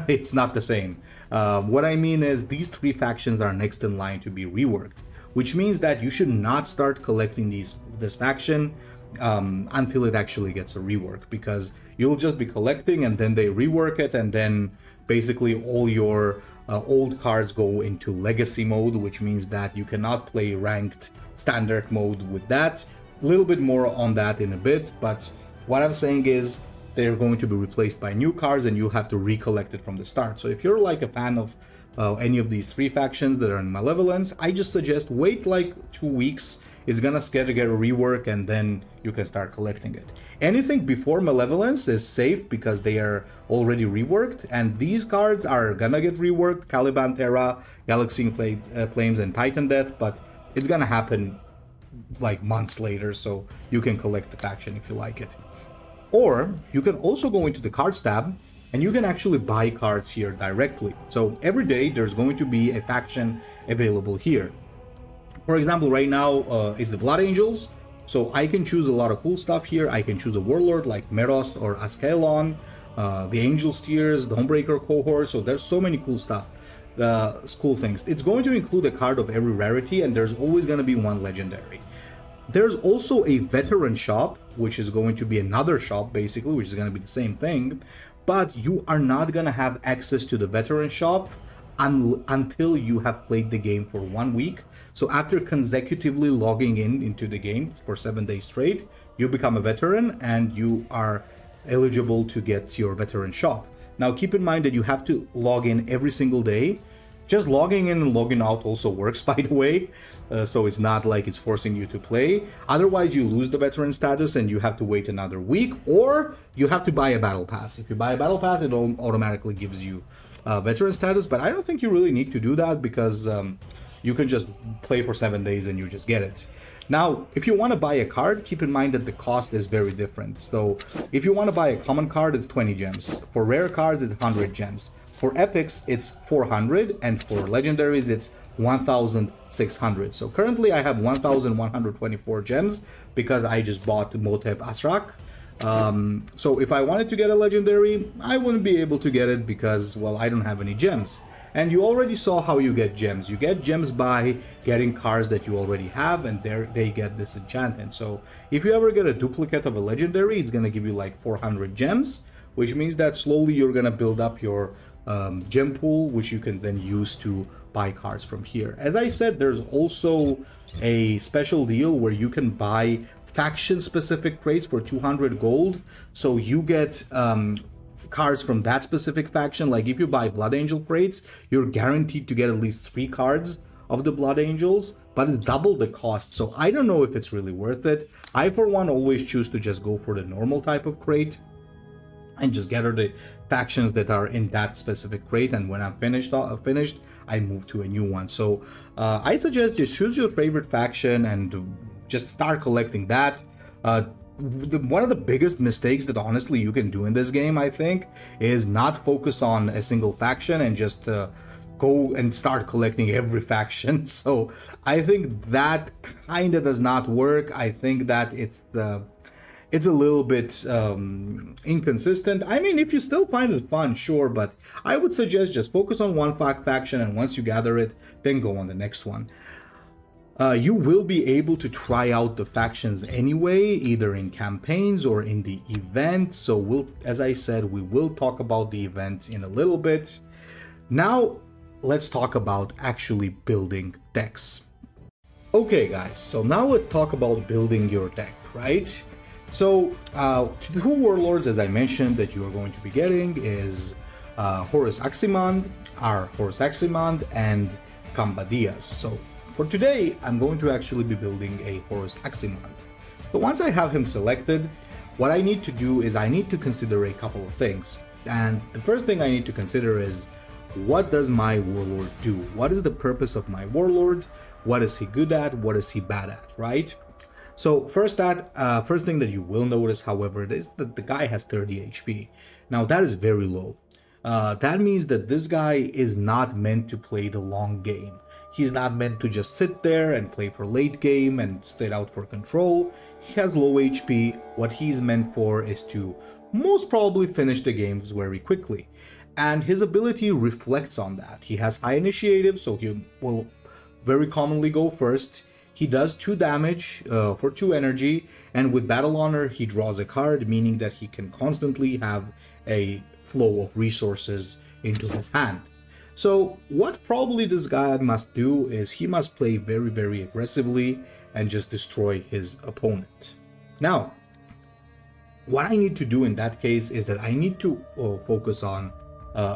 it's not the same. What I mean is these 3 factions are next in line to be reworked, which means that you should not start collecting this faction until it actually gets a rework, because you'll just be collecting and then they rework it, and then basically all your old cards go into legacy mode, which means that you cannot play ranked standard mode with that. A little bit more on that in a bit, but what I'm saying is they're going to be replaced by new cards and you'll have to recollect it from the start. So if you're like a fan of any of these 3 factions that are in Malevolence, I just suggest wait like 2 weeks. It's gonna get a rework, and then you can start collecting it. Anything before Malevolence is safe because they are already reworked, and these cards are gonna get reworked: Caliban Terra, Galaxy Flames, and Titan Death, but it's gonna happen like months later, so you can collect the faction if you like it. Or you can also go into the cards tab, and you can actually buy cards here directly. So every day there's going to be a faction available here. For example, right now is the Blood Angels, so I can choose a lot of cool stuff here. I can choose a Warlord like Meros or Ascalon, the Angel Steers, the Homebreaker Cohort, so there's so many cool stuff, cool things. It's going to include a card of every rarity, and there's always going to be one legendary. There's also a Veteran Shop, which is going to be another shop, basically, which is going to be the same thing, but you are not going to have access to the Veteran Shop until you have played the game for 1 week. So after consecutively logging into the game for 7 days straight, you become a veteran and you are eligible to get your Veteran Shop. Now keep in mind that you have to log in every single day. Just logging in and logging out also works, by the way, so it's not like it's forcing you to play. Otherwise you lose the veteran status and you have to wait another week, or you have to buy a battle pass. If you buy a battle pass, it automatically gives you veteran status, but I don't think you really need to do that, because you can just play for 7 days and you just get it. Now, if you want to buy a card, keep in mind that the cost is very different. So if you want to buy a common card, it's 20 gems. For rare cards, it's 100 gems. For epics, it's 400, and for legendaries, it's 1,600. So currently I have 1,124 gems because I just bought Motep Asrak. So if I wanted to get a legendary, I wouldn't be able to get it because, well, I don't have any gems. And you already saw how you get gems. You get gems by getting cards that you already have, and they get disenchantment. So if you ever get a duplicate of a legendary, it's going to give you like 400 gems, which means that slowly you're going to build up your gem pool, which you can then use to buy cards from here. As I said, there's also a special deal where you can buy faction specific crates for 200 gold. So you get cards from that specific faction. Like if you buy Blood Angel crates, you're guaranteed to get at least 3 cards of the Blood Angels, but it's double the cost. So I don't know if it's really worth it. I, for one, always choose to just go for the normal type of crate and just gather the factions that are in that specific crate, and when I'm finished, I move to a new one. So I suggest just choose your favorite faction and just start collecting that. One of the biggest mistakes that honestly you can do in this game, I think, is not focus on a single faction and just go and start collecting every faction. So I think that kind of does not work. I think that it's a little bit inconsistent. I mean, if you still find it fun, sure, but I would suggest just focus on one faction, and once you gather it, then go on the next one. You will be able to try out the factions anyway, either in campaigns or in the event. So as I said, we will talk about the event in a little bit. Now, let's talk about actually building decks. Okay, guys, so now let's talk about building your deck, right? So, the two warlords, as I mentioned, that you are going to be getting is Horus Aximand, and Cambadias. So, for today, I'm going to actually be building a Horus Aximand. So once I have him selected, what I need to do is I need to consider a couple of things. And the first thing I need to consider is, what does my warlord do? What is the purpose of my warlord? What is he good at? What is he bad at, right? So first thing that you will notice, however, is that the guy has 30 HP. Now that is very low. That means that this guy is not meant to play the long game. He's not meant to just sit there and play for late game and stay out for control. He has low HP. What he's meant for is to most probably finish the games very quickly. And his ability reflects on that. He has high initiative, so he will very commonly go first. He does 2 damage for 2 energy, and with Battle Honor, he draws a card, meaning that he can constantly have a flow of resources into his hand. So what probably this guy must do is he must play very, very aggressively and just destroy his opponent. Now, what I need to do in that case is that I need to focus on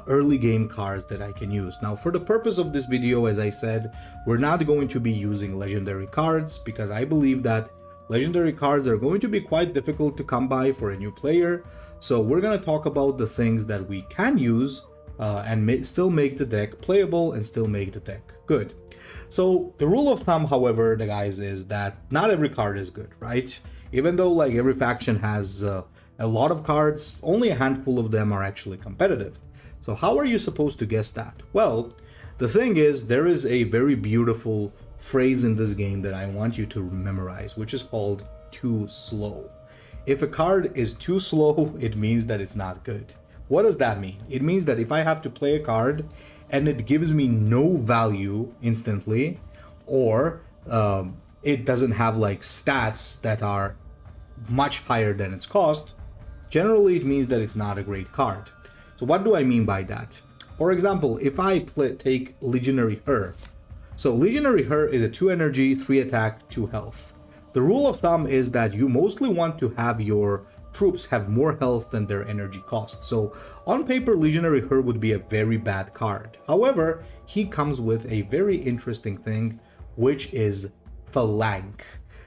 early game cards that I can use. Now, for the purpose of this video, as I said, we're not going to be using legendary cards because I believe that legendary cards are going to be quite difficult to come by for a new player. So we're going to talk about the things that we can use and still make the deck playable and still make the deck good. So the rule of thumb, however, the guys, is that not every card is good, right? Even though like every faction has a lot of cards, only a handful of them are actually competitive. So how are you supposed to guess that? Well, the thing is, there is a very beautiful phrase in this game that I want you to memorize, which is called too slow. If a card is too slow, it means that it's not good. What does that mean? It means that if I have to play a card and it gives me no value instantly, or it doesn't have like stats that are much higher than its cost, generally it means that it's not a great card. So what do I mean by that? For example, if I take Legionary Her. So Legionary Her is a 2 energy, 3 attack, 2 health. The rule of thumb is that you mostly want to have your troops have more health than their energy cost. So on paper, Legionary Her would be a very bad card. However, he comes with a very interesting thing, which is Flank.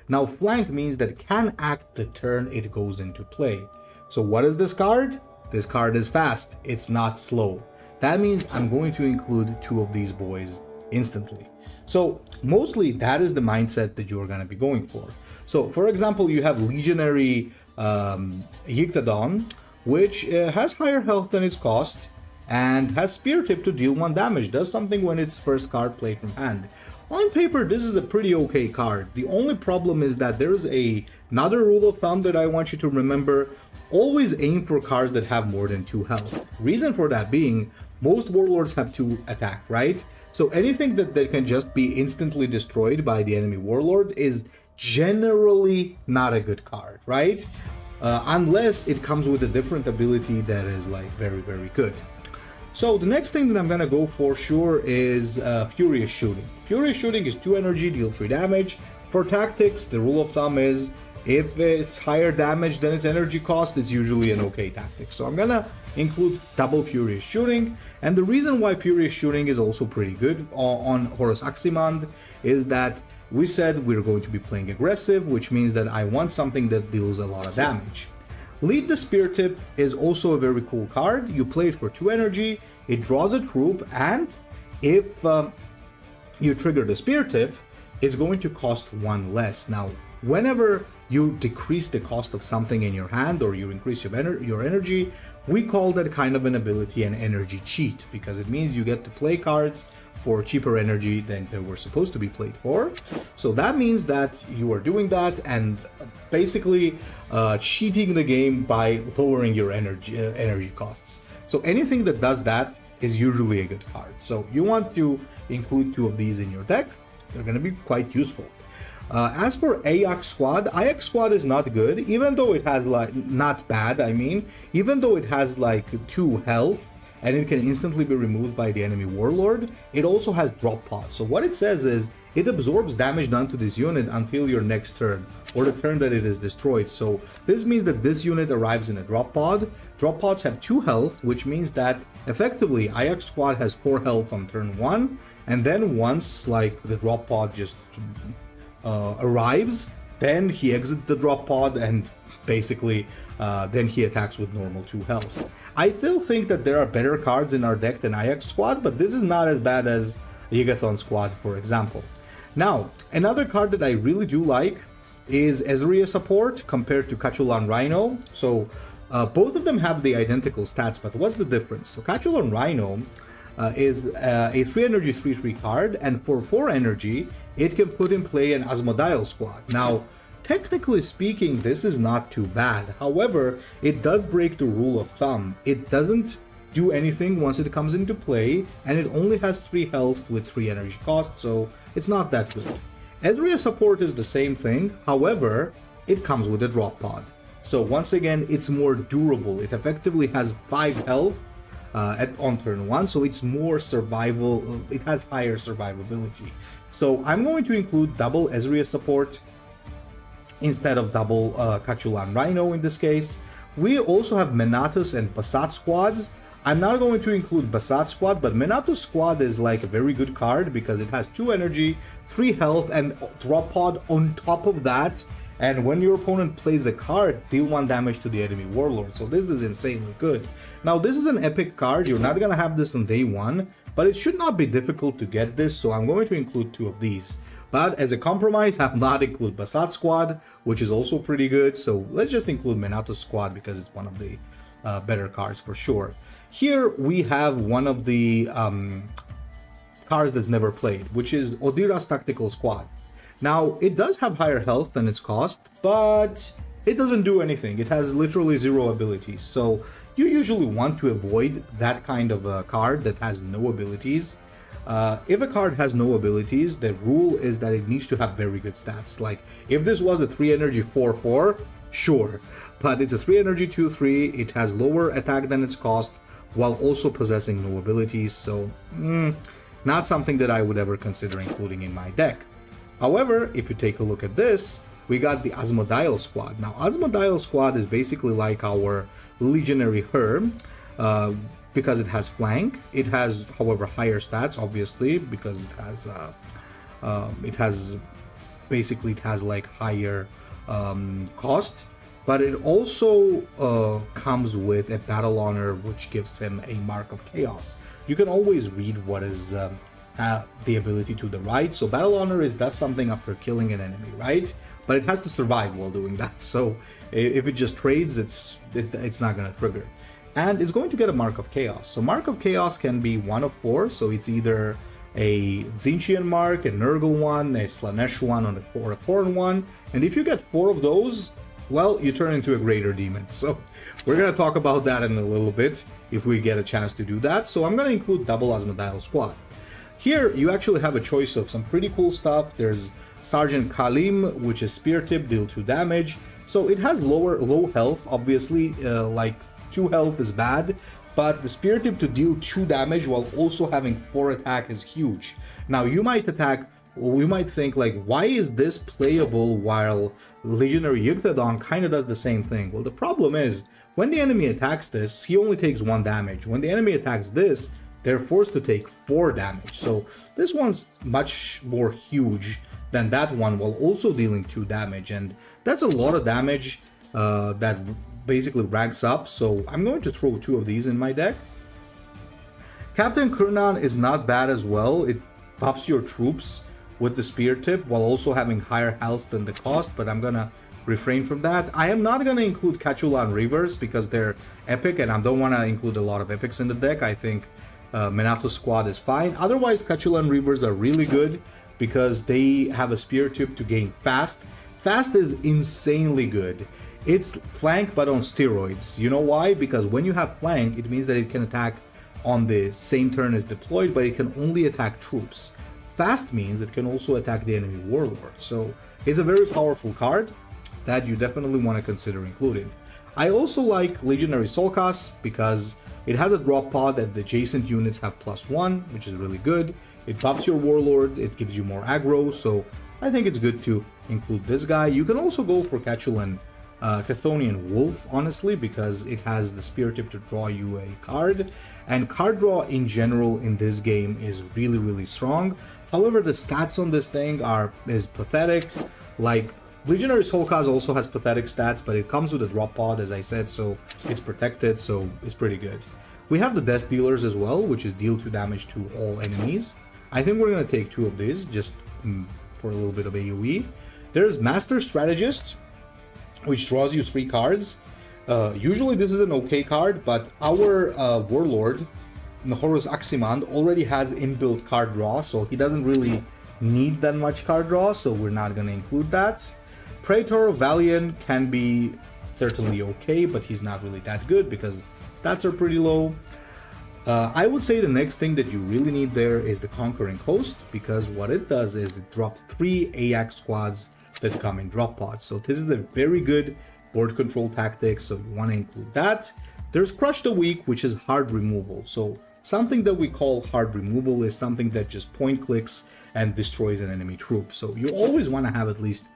Now, Flank means that it can act the turn it goes into play. So what is this card? This card is fast. It's not slow. That means I'm going to include 2 of these boys instantly. So mostly that is the mindset that you're going to be going for. So for example, you have Legionary Yictadon, which has higher health than its cost and has Spear Tip to deal 1 damage, does something when it's first card played from hand. On paper, this is a pretty okay card. The only problem is that there's another rule of thumb that I want you to remember. Always aim for cards that have more than 2 health. Reason for that being, most warlords have 2 attack, right? So anything that can just be instantly destroyed by the enemy warlord is generally not a good card, right? Unless it comes with a different ability that is like very, very good. So the next thing that I'm gonna go for sure is Furious Shooting. Furious Shooting is 2 energy, deal 3 damage. For tactics, the rule of thumb is if it's higher damage than its energy cost, it's usually an okay tactic. So I'm gonna include double Furious Shooting. And the reason why Furious Shooting is also pretty good on Horus Aximand is that we said we're going to be playing aggressive, which means that I want something that deals a lot of damage. Lead the Spear Tip is also a very cool card. You play it for 2 energy, it draws a troop, and if you trigger the Spear Tip, it's going to cost 1 less. Now, whenever you decrease the cost of something in your hand or you increase your energy, we call that kind of an ability an energy cheat, because it means you get to play cards for cheaper energy than they were supposed to be played for. So that means that you are doing that and basically cheating the game by lowering your energy costs. So anything that does that is usually a good card. So you want to include 2 of these in your deck. they're going to be quite useful. As for Ajax Squad is not good, even though it has like, not bad, I mean, even though it has like 2 health, and it can instantly be removed by the enemy warlord, it also has drop pods. So what it says is, it absorbs damage done to this unit until your next turn, or the turn that it is destroyed. So this means that this unit arrives in a drop pod. Drop pods have 2 health, which means that effectively Ajax Squad has 4 health on turn 1, and then once like the drop pod just arrives, then he exits the drop pod and basically then he attacks with normal 2 health. I still think that there are better cards in our deck than Ajax Squad, but this is not as bad as Yigathon Squad, for example. Now, another card that I really do like is Ezreal Support compared to Cachulan Rhino. So both of them have the identical stats, but what's the difference? So Cachulan Rhino is a 3 energy 3/3 card, and for 4 energy it can put in play an Asmodeus Squad. Now technically speaking, this is not too bad. However, it does break the rule of thumb. It doesn't do anything once it comes into play, and it only has 3 health with 3 energy cost, so it's not that good. Ezreal Support is the same thing, however, it comes with a drop pod. So once again, it's more durable. It effectively has 5 health on turn 1, so it's more survival, it has higher survivability. So I'm going to include double Ezreal Support instead of double Cachulan Rhino in this case. We also have Menatus and Basat squads. I'm not going to include Basat squad, but Menatus squad is like a very good card because it has 2 energy, 3 health, and drop pod on top of that. And when your opponent plays a card, deal 1 damage to the enemy warlord. So this is insanely good. Now this is an epic card. You're not gonna have this on day 1, but it should not be difficult to get this. So I'm going to include 2 of these. But as a compromise, I have not include Basat squad, which is also pretty good. So let's just include Menatus squad because it's one of the better cards for sure. Here we have one of the cards that's never played, which is Odira's Tactical Squad. Now, it does have higher health than its cost, but it doesn't do anything. It has literally 0 abilities. So you usually want to avoid that kind of a card that has no abilities. If a card has no abilities, the rule is that it needs to have very good stats. Like, if this was a 3 energy 4/4, sure, but it's a 3 energy 2/3, it has lower attack than its cost, while also possessing no abilities, so not something that I would ever consider including in my deck. However, if you take a look at this, we got the Asmodeus squad. Now, Asmodeus squad is basically like our Legionary Her, because it has flank. It has, however, higher stats, obviously, because it has like higher cost, but it also comes with a battle honor, which gives him a mark of chaos. You can always read what is the ability to the right. So battle honor does something after killing an enemy, right? But it has to survive while doing that. So if it just trades, it's not going to trigger. And it's going to get a mark of chaos. So mark of chaos can be 1 of 4. So it's either a Tzeentchian mark, a Nurgle one, a Slanesh one, or a Khorne one. And if you get 4 of those, well, you turn into a greater demon. So we're going to talk about that in a little bit if we get a chance to do that. So I'm going to include double Asmodeus squad. Here you actually have a choice of some pretty cool stuff. There's Sergeant Kalim, which is spear tip, deal 2 damage. So it has low health, obviously, like 2 health is bad, but the spear tip to deal 2 damage while also having 4 attack is huge. Now you might think like, why is this playable while Legionary Yggdrasil kind of does the same thing? Well, the problem is, when the enemy attacks this, he only takes 1 damage. When the enemy attacks this, they're forced to take 4 damage. So this one's much more huge than that one while also dealing 2 damage. And that's a lot of damage that basically ranks up. So I'm going to throw 2 of these in my deck. Captain Kurnan is not bad as well. It buffs your troops with the spear tip while also having higher health than the cost, but I'm gonna refrain from that. I am not gonna include Cachulan Reavers because they're epic, and I don't want to include a lot of epics in the deck. I think Menatus squad is fine. Otherwise, Cachulan Reavers are really good because they have a spear tip to gain fast. Fast is insanely good. It's flank but on steroids. You know why? Because when you have flank, it means that it can attack on the same turn as deployed, but it can only attack troops. fast means it can also attack the enemy warlord. So it's a very powerful card that you definitely want to consider including. I also like Legionary Solkas because it has a drop pod that the adjacent units have +1, which is really good. It buffs your warlord, it gives you more aggro, so I think it's good to include this guy. You can also go for Cachulan Chthonian Wolf, honestly, because it has the spear tip to draw you a card, and card draw in general in this game is really strong. However, the stats on this thing is pathetic. Like, Legionary Solkas also has pathetic stats, but it comes with a drop pod, as I said, so it's protected, so it's pretty good. We have the Death Dealers as well, which is deal 2 damage to all enemies. I think we're going to take 2 of these, just for a little bit of AoE. There's Master Strategist, which draws you 3 cards. Usually this is an okay card, but our Warlord, Horus Aximand, already has inbuilt card draw, so he doesn't really need that much card draw, so we're not going to include that. Praetor Valiant can be certainly okay, but he's not really that good because stats are pretty low. I would say the next thing that you really need there is the Conquering Host, because what it does is it drops 3 Ajax squads that come in drop pods. So this is a very good board control tactic, so you want to include that. There's Crush the Weak, which is hard removal. So something that we call hard removal is something that just point clicks and destroys an enemy troop. So you always want to have at least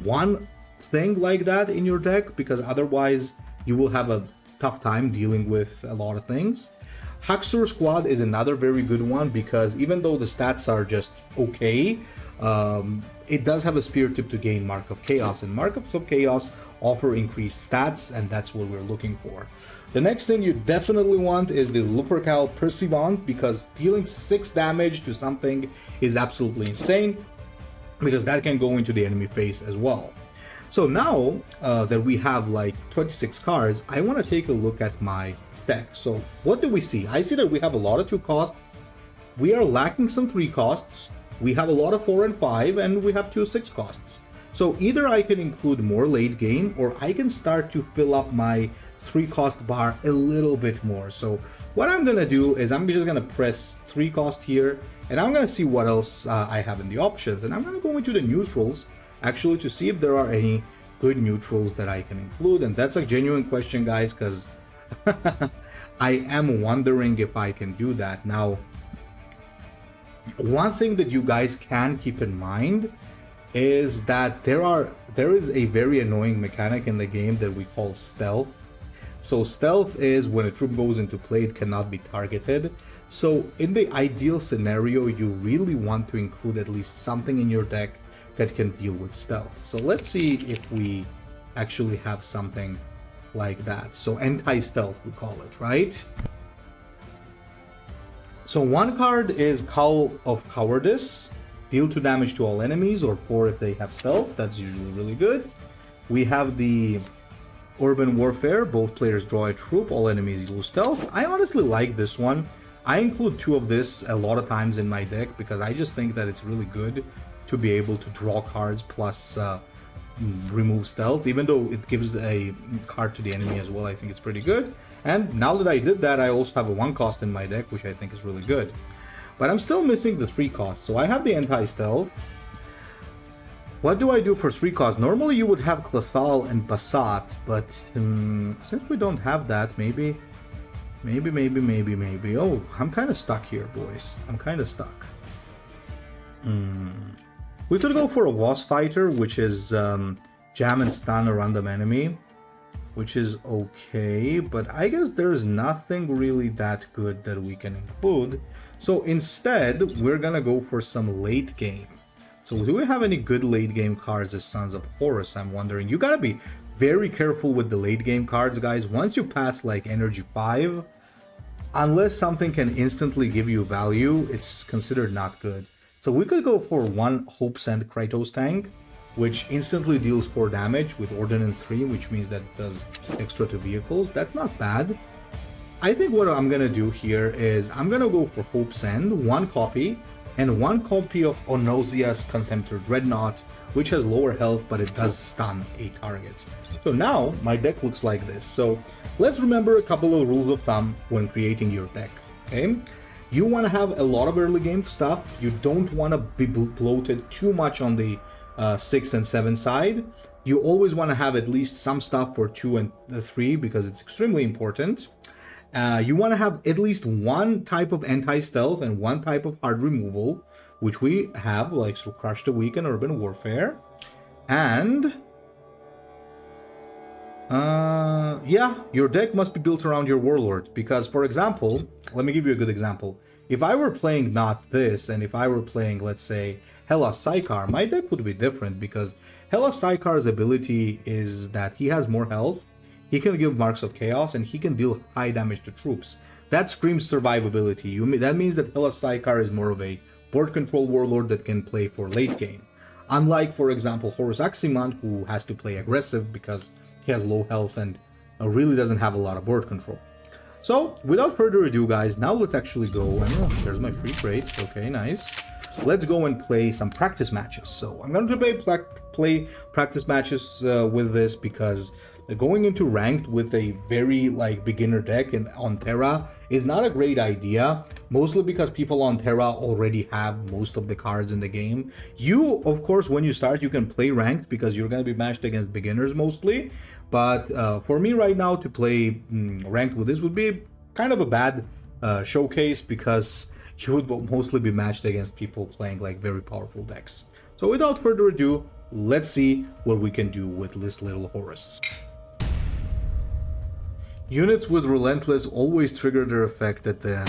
one thing like that in your deck, because otherwise you will have a tough time dealing with a lot of things. Haxor Squad is another very good one, because even though the stats are just okay, it does have a spear tip to gain Mark of Chaos, and Marks of Chaos offer increased stats, and that's what we're looking for. The next thing you definitely want is the Lupercal Perseverant, because dealing 6 damage to something is absolutely insane, because that can go into the enemy face as well. So now that we have like 26 cards, I want to take a look at my deck. So what do we see? I see that we have a lot of 2 costs. We are lacking some 3 costs. We have a lot of 4 and 5, and we have 2 6 costs. So either I can include more late game, or I can start to fill up my 3 cost bar a little bit more. So what I'm gonna do is I'm just gonna press 3 cost here, and I'm gonna see what else I have in the options, and I'm gonna go into the neutrals actually to see if there are any good neutrals that I can include. And that's a genuine question, guys, because I am wondering if I can do that. Now, one thing that you guys can keep in mind is that there is a very annoying mechanic in the game that we call stealth. So stealth is when a troop goes into play, it cannot be targeted. So in the ideal scenario, you really want to include at least something in your deck that can deal with stealth. So let's see if we actually have something like that. So anti-stealth, we call it, right? So one card is Cowl of Cowardice. Deal 2 damage to all enemies, or 4 if they have stealth. That's usually really good. We have the Urban Warfare. Both players draw a troop, all enemies lose stealth. I honestly like this one. I include 2 of this a lot of times in my deck because I just think that it's really good to be able to draw cards plus remove stealth. Even though it gives a card to the enemy as well, I think it's pretty good. And now that I did that, I also have a 1 cost in my deck, which I think is really good. But I'm still missing the 3 costs. So I have the anti-stealth. What do I do for 3 costs? Normally you would have Clathal and Basat, but since we don't have that, maybe. Oh, I'm kind of stuck here, boys. I'm kind of stuck. We could go for a Wasp Fighter, which is jam and stun a random enemy, which is okay, but I guess there's nothing really that good that we can include. So instead, we're gonna go for some late game. So do we have any good late game cards as Sons of Horus? I'm wondering. You gotta be very careful with the late game cards, guys. Once you pass like Energy 5, unless something can instantly give you value, it's considered not good. So we could go for 1 Hope Send Kratos tank, which instantly deals 4 damage with Ordnance 3, which means that it does extra to vehicles. That's not bad. I think what I'm gonna do here is I'm gonna go for Hope Send, 1 copy, and 1 copy of Onosia's Contemptor Dreadnought, which has lower health, but it does stun a target. So now my deck looks like this. So let's remember a couple of rules of thumb when creating your deck, okay? You want to have a lot of early game stuff. You don't want to be bloated too much on the 6 and 7 side. You always want to have at least some stuff for 2 and 3 because it's extremely important. You want to have at least one type of anti-stealth and one type of hard removal, which we have, like through Crush the Weak and Urban Warfare. And yeah, your deck must be built around your Warlord, because, for example, let me give you a good example. If I were playing not this, and if I were playing, let's say, Hellas Psychar, my deck would be different, because Hellas Psychar's ability is that he has more health, he can give Marks of Chaos, and he can deal high damage to troops. That screams survivability. That means that Hellas Psychar is more of a board control Warlord that can play for late game. Unlike, for example, Horus Aximand, who has to play aggressive because he has low health and really doesn't have a lot of board control. So, without further ado, guys, now let's actually go and... Oh, there's my free crate. Okay, nice. Let's go and play some practice matches. So, I'm going to play practice matches with this because going into ranked with a very beginner deck on Terra is not a great idea, mostly because people on Terra already have most of the cards in the game. You, of course, when you start, you can play ranked because you're going to be matched against beginners mostly, but for me right now to play ranked with this would be kind of a bad showcase because you would mostly be matched against people playing very powerful decks. So without further ado, let's see what we can do with this little Horus. Units with Relentless always trigger their effect at the...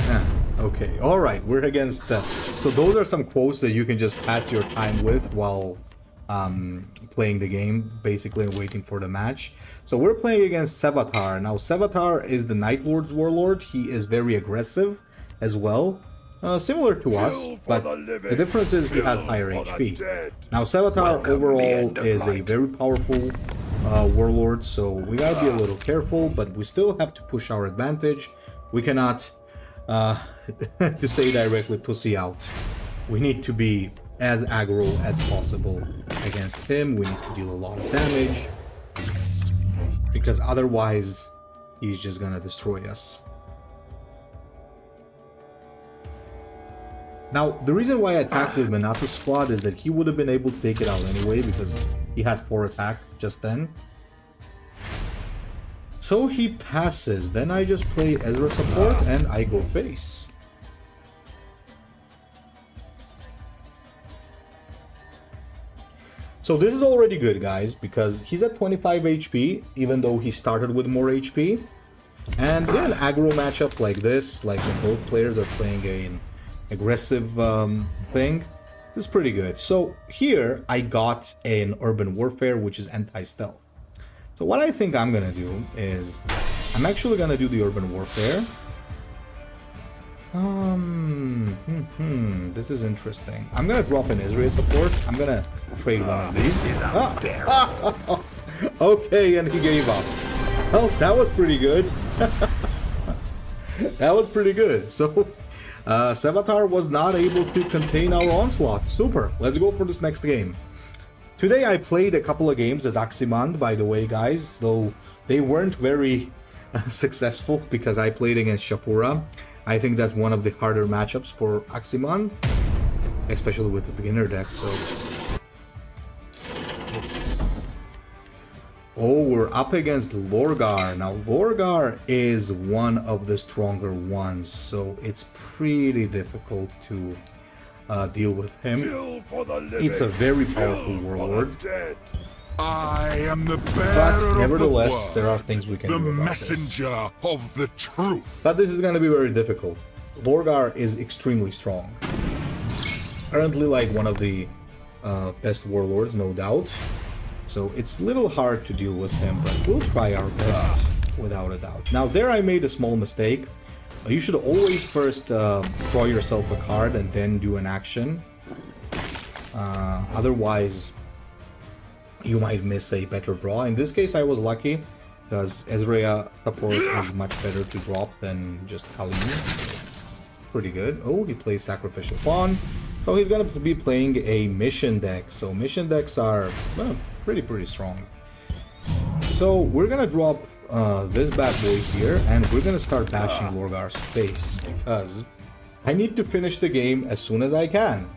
okay, alright, we're against... so those are some quotes that you can just pass your time with while playing the game, basically, and waiting for the match. So we're playing against Sevatar. Now, Sevatar is the Night Lord's Warlord. He is very aggressive as well. Similar to us, but the difference is he has higher HP. Now, Sevatar overall is a very powerful Warlord, so we gotta be a little careful, but we still have to push our advantage. We cannot, to say directly, pussy out. We need to be as aggro as possible against him. We need to deal a lot of damage, because otherwise he's just gonna destroy us. Now, the reason why I attacked with Minato's squad is that he would have been able to take it out anyway, because he had 4 attack just then. So he passes. Then I just play Ezra support and I go face. So this is already good, guys, because he's at 25 HP, even though he started with more HP. And in an aggro matchup like this, like when both players are playing an aggressive thing, this is pretty good. So here I got an Urban Warfare, which is anti-stealth. So what I think I'm gonna do is I'm actually gonna do the Urban Warfare. This is interesting. I'm gonna drop an Israel support. I'm gonna trade one of these. Okay, and he gave up. Oh, that was pretty good. That was pretty good. So Sevatar was not able to contain our onslaught. Super. Let's go for this next game. Today I played a couple of games as Aximand, by the way, guys, though they weren't very successful because I played against Shapura. I think that's one of the harder matchups for Aximand, especially with the beginner deck, so it's... Oh, we're up against Lorgar. Now, Lorgar is one of the stronger ones, so it's pretty difficult to deal with him. It's a very powerful warlord. I am the bearer But nevertheless, of the word, there are things we can do about messenger of the truth. But this is going to be very difficult. Lorgar is extremely strong. Currently, like, one of the best warlords, no doubt. So it's a little hard to deal with him, but we'll try our best, without a doubt. Now, there I made a small mistake. You should always first draw yourself a card and then do an action. Otherwise, you might miss a better draw. In this case, I was lucky, because Ezreal support is much better to drop than just Kalim. Pretty good. Oh, he plays Sacrificial Pawn. So he's going to be playing a mission deck. So mission decks are pretty strong. So we're going to drop this bad boy here, and we're going to start bashing Lorgar's face, because I need to finish the game as soon as I can.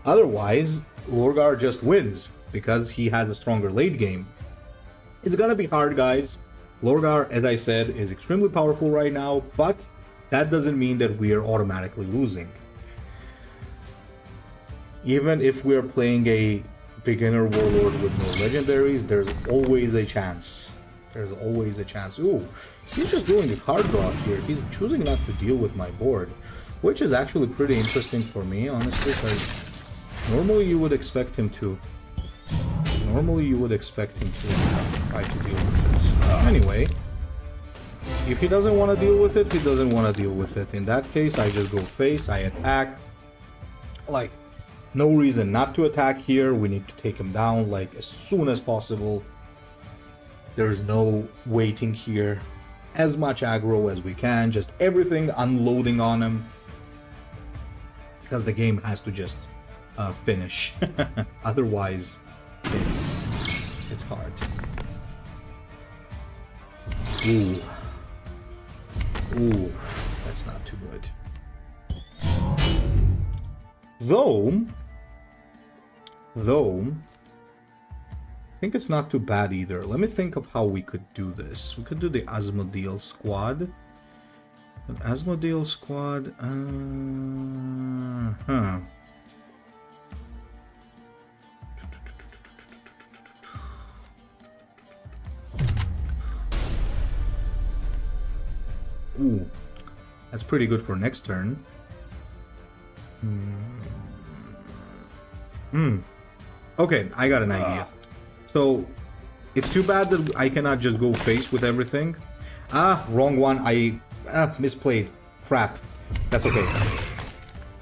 Otherwise, Lorgar just wins because he has a stronger late game. It's gonna be hard, guys. Lorgar, as I said, is extremely powerful right now, but that doesn't mean that we are automatically losing. Even if we're playing a beginner warlord with no legendaries, there's always a chance. There's always a chance. Ooh, he's just doing a card draw here. He's choosing not to deal with my board, which is actually pretty interesting for me, honestly, because normally you would expect him to. Normally you would expect him to try to deal with it. Anyway, if he doesn't want to deal with it, he doesn't want to deal with it. In that case, I just go face, I attack. Like, no reason not to attack here. We need to take him down, like, as soon as possible. There's no waiting here. As much aggro as we can, just everything unloading on him. Because the game has to just finish. Otherwise, it's hard. Ooh. Ooh, that's not too good. Though, I think it's not too bad either. Let me think of how we could do this. We could do the Asmodeal squad. An Asmodeal squad, Ooh, that's pretty good for next turn. Okay, I got an idea. So, it's too bad that I cannot just go face with everything. Ah, wrong one. I misplayed. Crap. That's okay.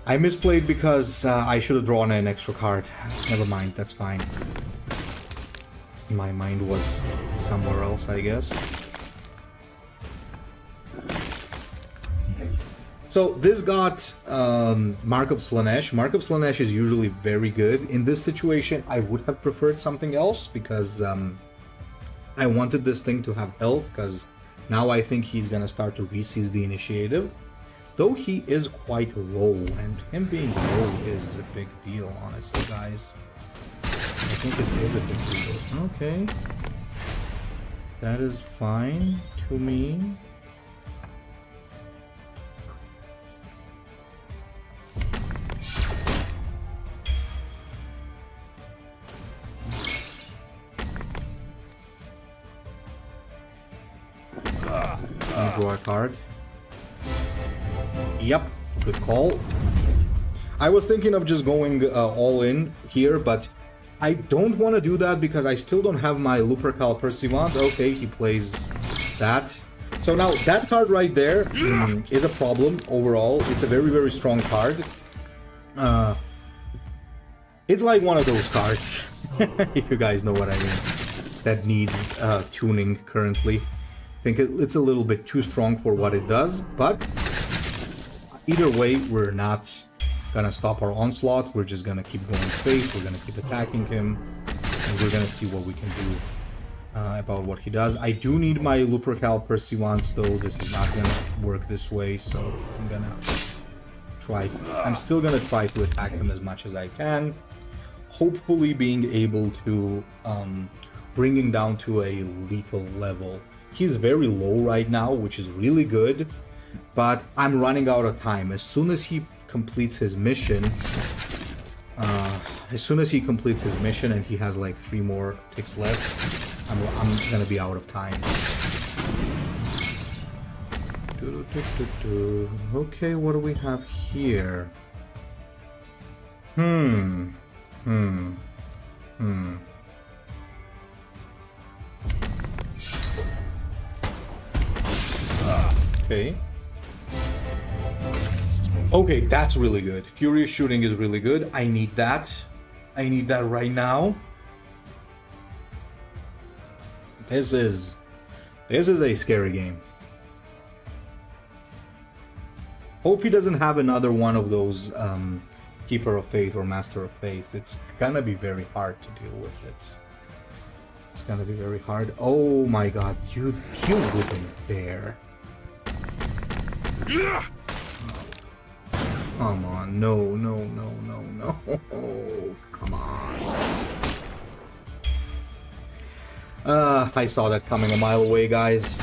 I misplayed because I should have drawn an extra card. Never mind, that's fine. My mind was somewhere else, I guess. So this got Mark of Slanesh. Mark of Slanesh is usually very good. In this situation, I would have preferred something else because I wanted this thing to have health, because now I think he's gonna start to reseize the initiative. Though he is quite low, and him being low is a big deal, honestly, guys. I think it is a big deal. Okay. That is fine to me. Draw a card. Yep, good call. I was thinking of just going all in here, but I don't want to do that because I still don't have my Lupercal Perseverance. Okay, he plays that. So now that card right there is a problem overall. It's a very, very strong card. It's like one of those cards, if you guys know what I mean, that needs tuning currently. I think it's a little bit too strong for what it does, but either way, we're not gonna stop our onslaught. We're just gonna keep going face, we're gonna keep attacking him, and we're gonna see what we can do about what he does. I do need my Lupercal Perseverance, though. This is not gonna work this way, so I'm gonna try. I'm still gonna try to attack him as much as I can, hopefully being able to bring him down to a lethal level. He's very low right now, which is really good, but I'm running out of time. As soon as he completes his mission, and he has like 3 more ticks left, I'm gonna be out of time. Okay, what do we have here? Okay. Okay, that's really good. Furious Shooting is really good. I need that. I need that right now. This is a scary game. Hope he doesn't have another one of those Keeper of Faith or Master of Faith. It's gonna be very hard to deal with it. It's gonna be very hard. Oh my god, you wouldn't dare. come on. No, no, no, no, no. Come on. I saw that coming a mile away, guys.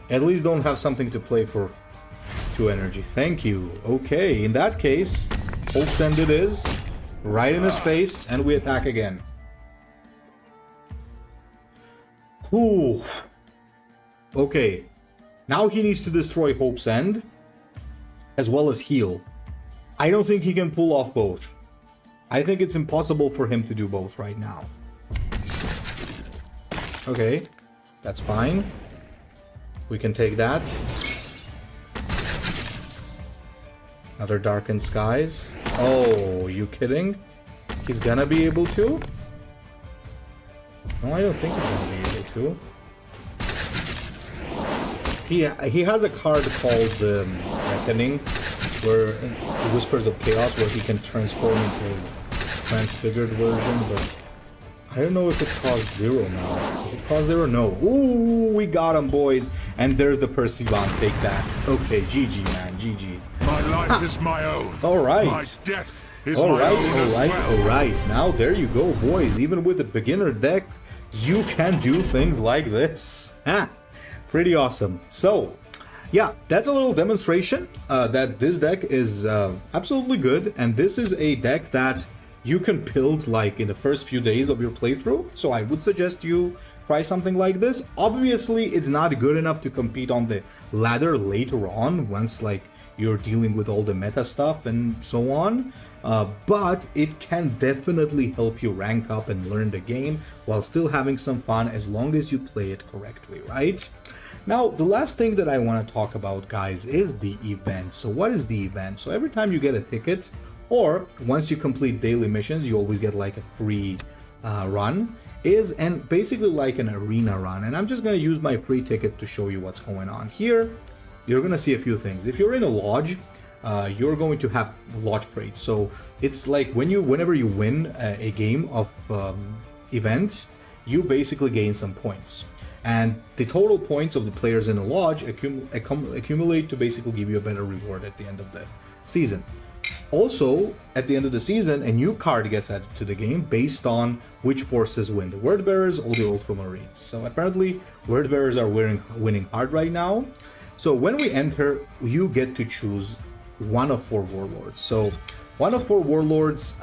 At least don't have something to play for 2 energy. Thank you. Okay, in that case, Hope's End it is. Right in his face, and we attack again. Ooh. Okay. Now he needs to destroy Hope's End, as well as heal. I don't think he can pull off both. I think it's impossible for him to do both right now. Okay, that's fine. We can take that. Another Darkened Skies. Oh, you kidding? He's gonna be able to? No, I don't think he's gonna be able to. He has a card called the Reckoning, where Whispers of Chaos, where he can transform into his transfigured version, but I don't know if it costs 0 now. Does it cost 0? No. Ooh, we got him, boys. And there's the Persevan. Take that. Okay, GG, man. GG. My life is my own. All right. My death is my own as well. All right. Now, there you go, boys. Even with a beginner deck, you can do things like this. Pretty awesome. So, yeah, that's a little demonstration that this deck is absolutely good. And this is a deck that you can build like in the first few days of your playthrough. So I would suggest you try something like this. Obviously, it's not good enough to compete on the ladder later on, once like you're dealing with all the meta stuff and so on. But it can definitely help you rank up and learn the game while still having some fun, as long as you play it correctly, right? Now, the last thing that I want to talk about, guys, is the event. So what is the event? So every time you get a ticket, or once you complete daily missions, you always get like a free run, and basically like an arena run. And I'm just going to use my free ticket to show you what's going on here. You're going to see a few things. If you're in a lodge, you're going to have lodge crates. So it's like whenever you win a game of event, you basically gain some points. And the total points of the players in a lodge accumulate to basically give you a better reward at the end of the season. Also, at the end of the season, a new card gets added to the game based on which forces win, the Word Bearers or the Ultramarines. So apparently, Word Bearers are winning hard right now. So when we enter, you get to choose one of 4 warlords. So one of 4 warlords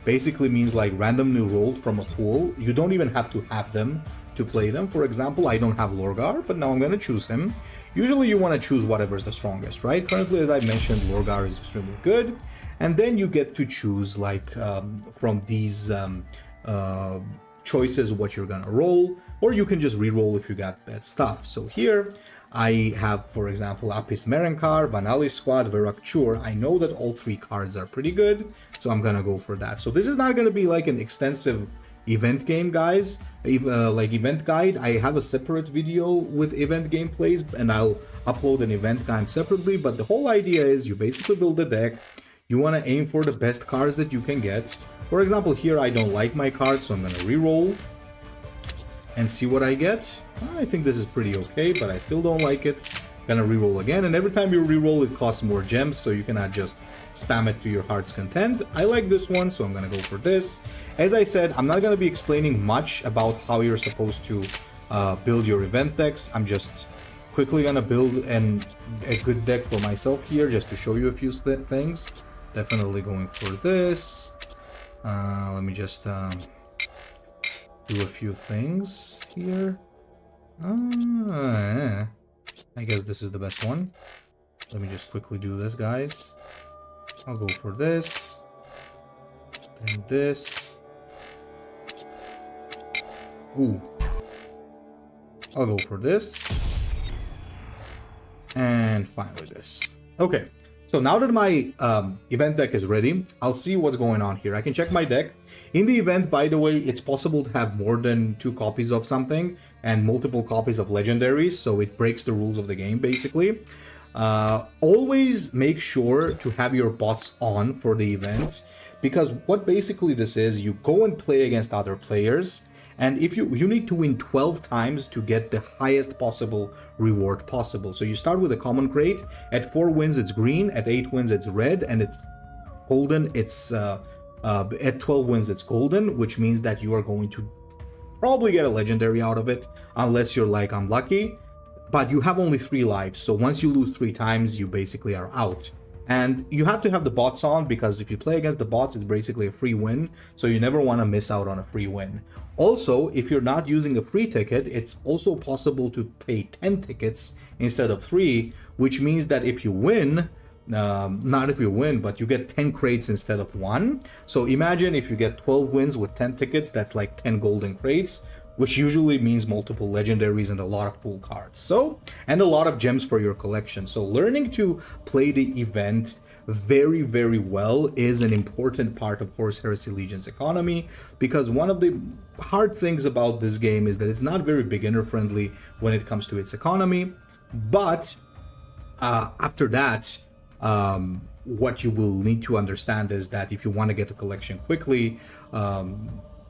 basically means like randomly rolled from a pool. You don't even have to have them to play them. For example, I don't have Lorgar, but now I'm going to choose him. Usually you want to choose whatever's the strongest, right? Currently, as I mentioned, Lorgar is extremely good. And then you get to choose like from these choices what you're going to roll, or you can just re-roll if you got bad stuff. So here I have, for example, Apis Merenkar, Vanali Squad, Verakchur. I know that all 3 cards are pretty good, so I'm going to go for that. So this is not going to be like an extensive event game, guys, like event guide. I have a separate video with event gameplays, and I'll upload an event guide separately. But the whole idea is you basically build a deck. You want to aim for the best cards that you can get. For example, here I don't like my card, so I'm going to re-roll and see what I get. I think this is pretty okay, but I still don't like it. Gonna re-roll again, and every time you re-roll it costs more gems, so you cannot just spam it to your heart's content. I like this one, so I'm gonna go for this. As I said, I'm not gonna be explaining much about how you're supposed to build your event decks. I'm just quickly gonna build a good deck for myself here, just to show you a few things. Definitely going for this. Let me just do a few things here. I guess this is the best one. Let me just quickly do this, guys. I'll go for this. Then this. Ooh. I'll go for this. And finally this. Okay. So now that my event deck is ready, I'll see what's going on here. I can check my deck. In the event, by the way, it's possible to have more than 2 copies of something and multiple copies of legendaries, so it breaks the rules of the game, basically. Always make sure to have your bots on for the event, because what basically this is, you go and play against other players, and if you need to win 12 times to get the highest possible reward possible. So you start with a common crate. At 4 wins it's green, at 8 wins it's red, and it's golden. It's at 12 wins it's golden, which means that you are going to probably get a legendary out of it, unless you're like unlucky. But you have only 3 lives, so once you lose 3 times, you basically are out. And you have to have the bots on, because if you play against the bots, it's basically a free win, so you never want to miss out on a free win. Also, if you're not using a free ticket, it's also possible to pay 10 tickets instead of 3, which means that if you win, not if you win, but you get 10 crates instead of 1. So imagine if you get 12 wins with 10 tickets, that's like 10 golden crates, which usually means multiple legendaries and a lot of cool cards. So, and a lot of gems for your collection. So learning to play the event very, very well is an important part of Horus Heresy Legions economy, because one of the hard things about this game is that it's not very beginner friendly when it comes to its economy. But after that, what you will need to understand is that if you want to get a collection quickly,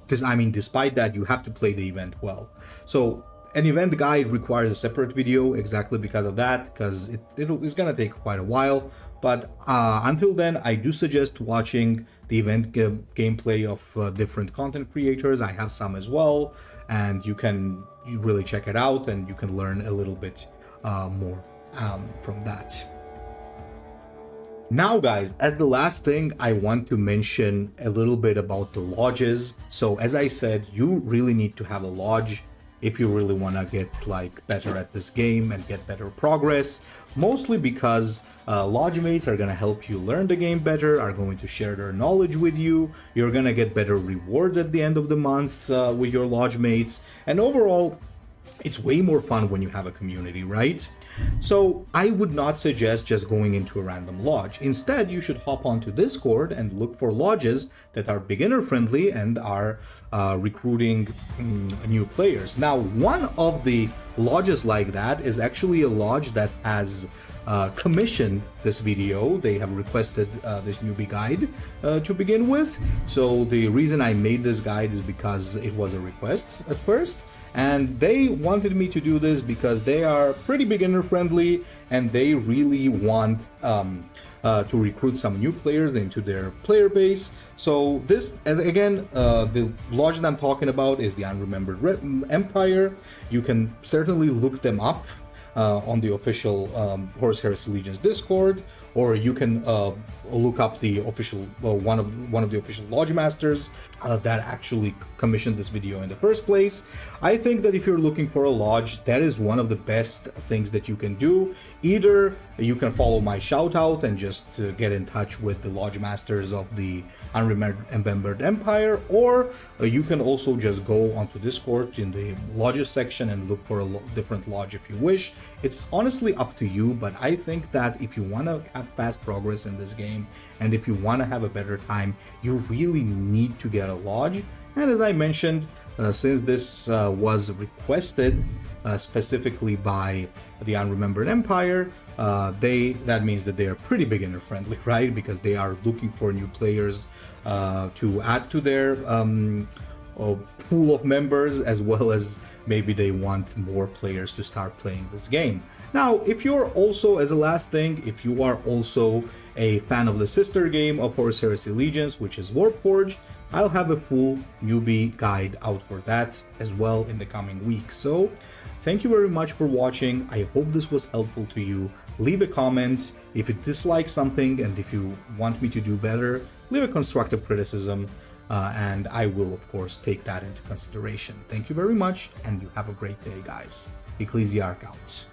despite that, you have to play the event well. So an event guide requires a separate video exactly because of that, because it's gonna take quite a while. But until then, I do suggest watching the event gameplay of different content creators. I have some as well, and you really check it out, and you can learn a little bit more from that. Now guys, as the last thing, I want to mention a little bit about the lodges. So as I said, you really need to have a lodge if you really want to get like better at this game and get better progress, mostly because lodge mates are going to help you learn the game better, are going to share their knowledge with you, you're going to get better rewards at the end of the month with your lodge mates, and overall it's way more fun when you have a community, right? So I would not suggest just going into a random lodge. Instead, you should hop onto Discord and look for lodges that are beginner friendly and are recruiting new players. Now, one of the lodges like that is actually a lodge that has commissioned this video. They have requested this newbie guide to begin with. So the reason I made this guide is because it was a request at first. And they wanted me to do this because they are pretty beginner friendly and they really want to recruit some new players into their player base. So this, again, the lodge that I'm talking about is the Unremembered Empire. You can certainly look them up on the official Horus Heresy Legions Discord, or you can look up the official one of the official lodge masters that actually commissioned this video in the first place. I think that if you're looking for a lodge, that is one of the best things that you can do. Either you can follow my shout out and just get in touch with the lodge masters of the Unremembered Empire, or you can also just go onto Discord in the lodges section and look for a different lodge if you wish. It's honestly up to you, but I think that if you want to have fast progress in this game and if you want to have a better time, you really need to get a lodge. And as I mentioned, since this was requested specifically by the Unremembered Empire, that means that they are pretty beginner friendly, right? Because they are looking for new players to add to their pool of members, as well as maybe they want more players to start playing this game. Now, if you're also, as a last thing, if you are also a fan of the sister game of Horus Heresy Legions, which is Warforged, I'll have a full newbie guide out for that as well in the coming weeks. So thank you very much for watching. I hope this was helpful to you. Leave a comment if you dislike something, and if you want me to do better, leave a constructive criticism, and I will of course take that into consideration. Thank you very much, and you have a great day, guys. Ecclesiarch out.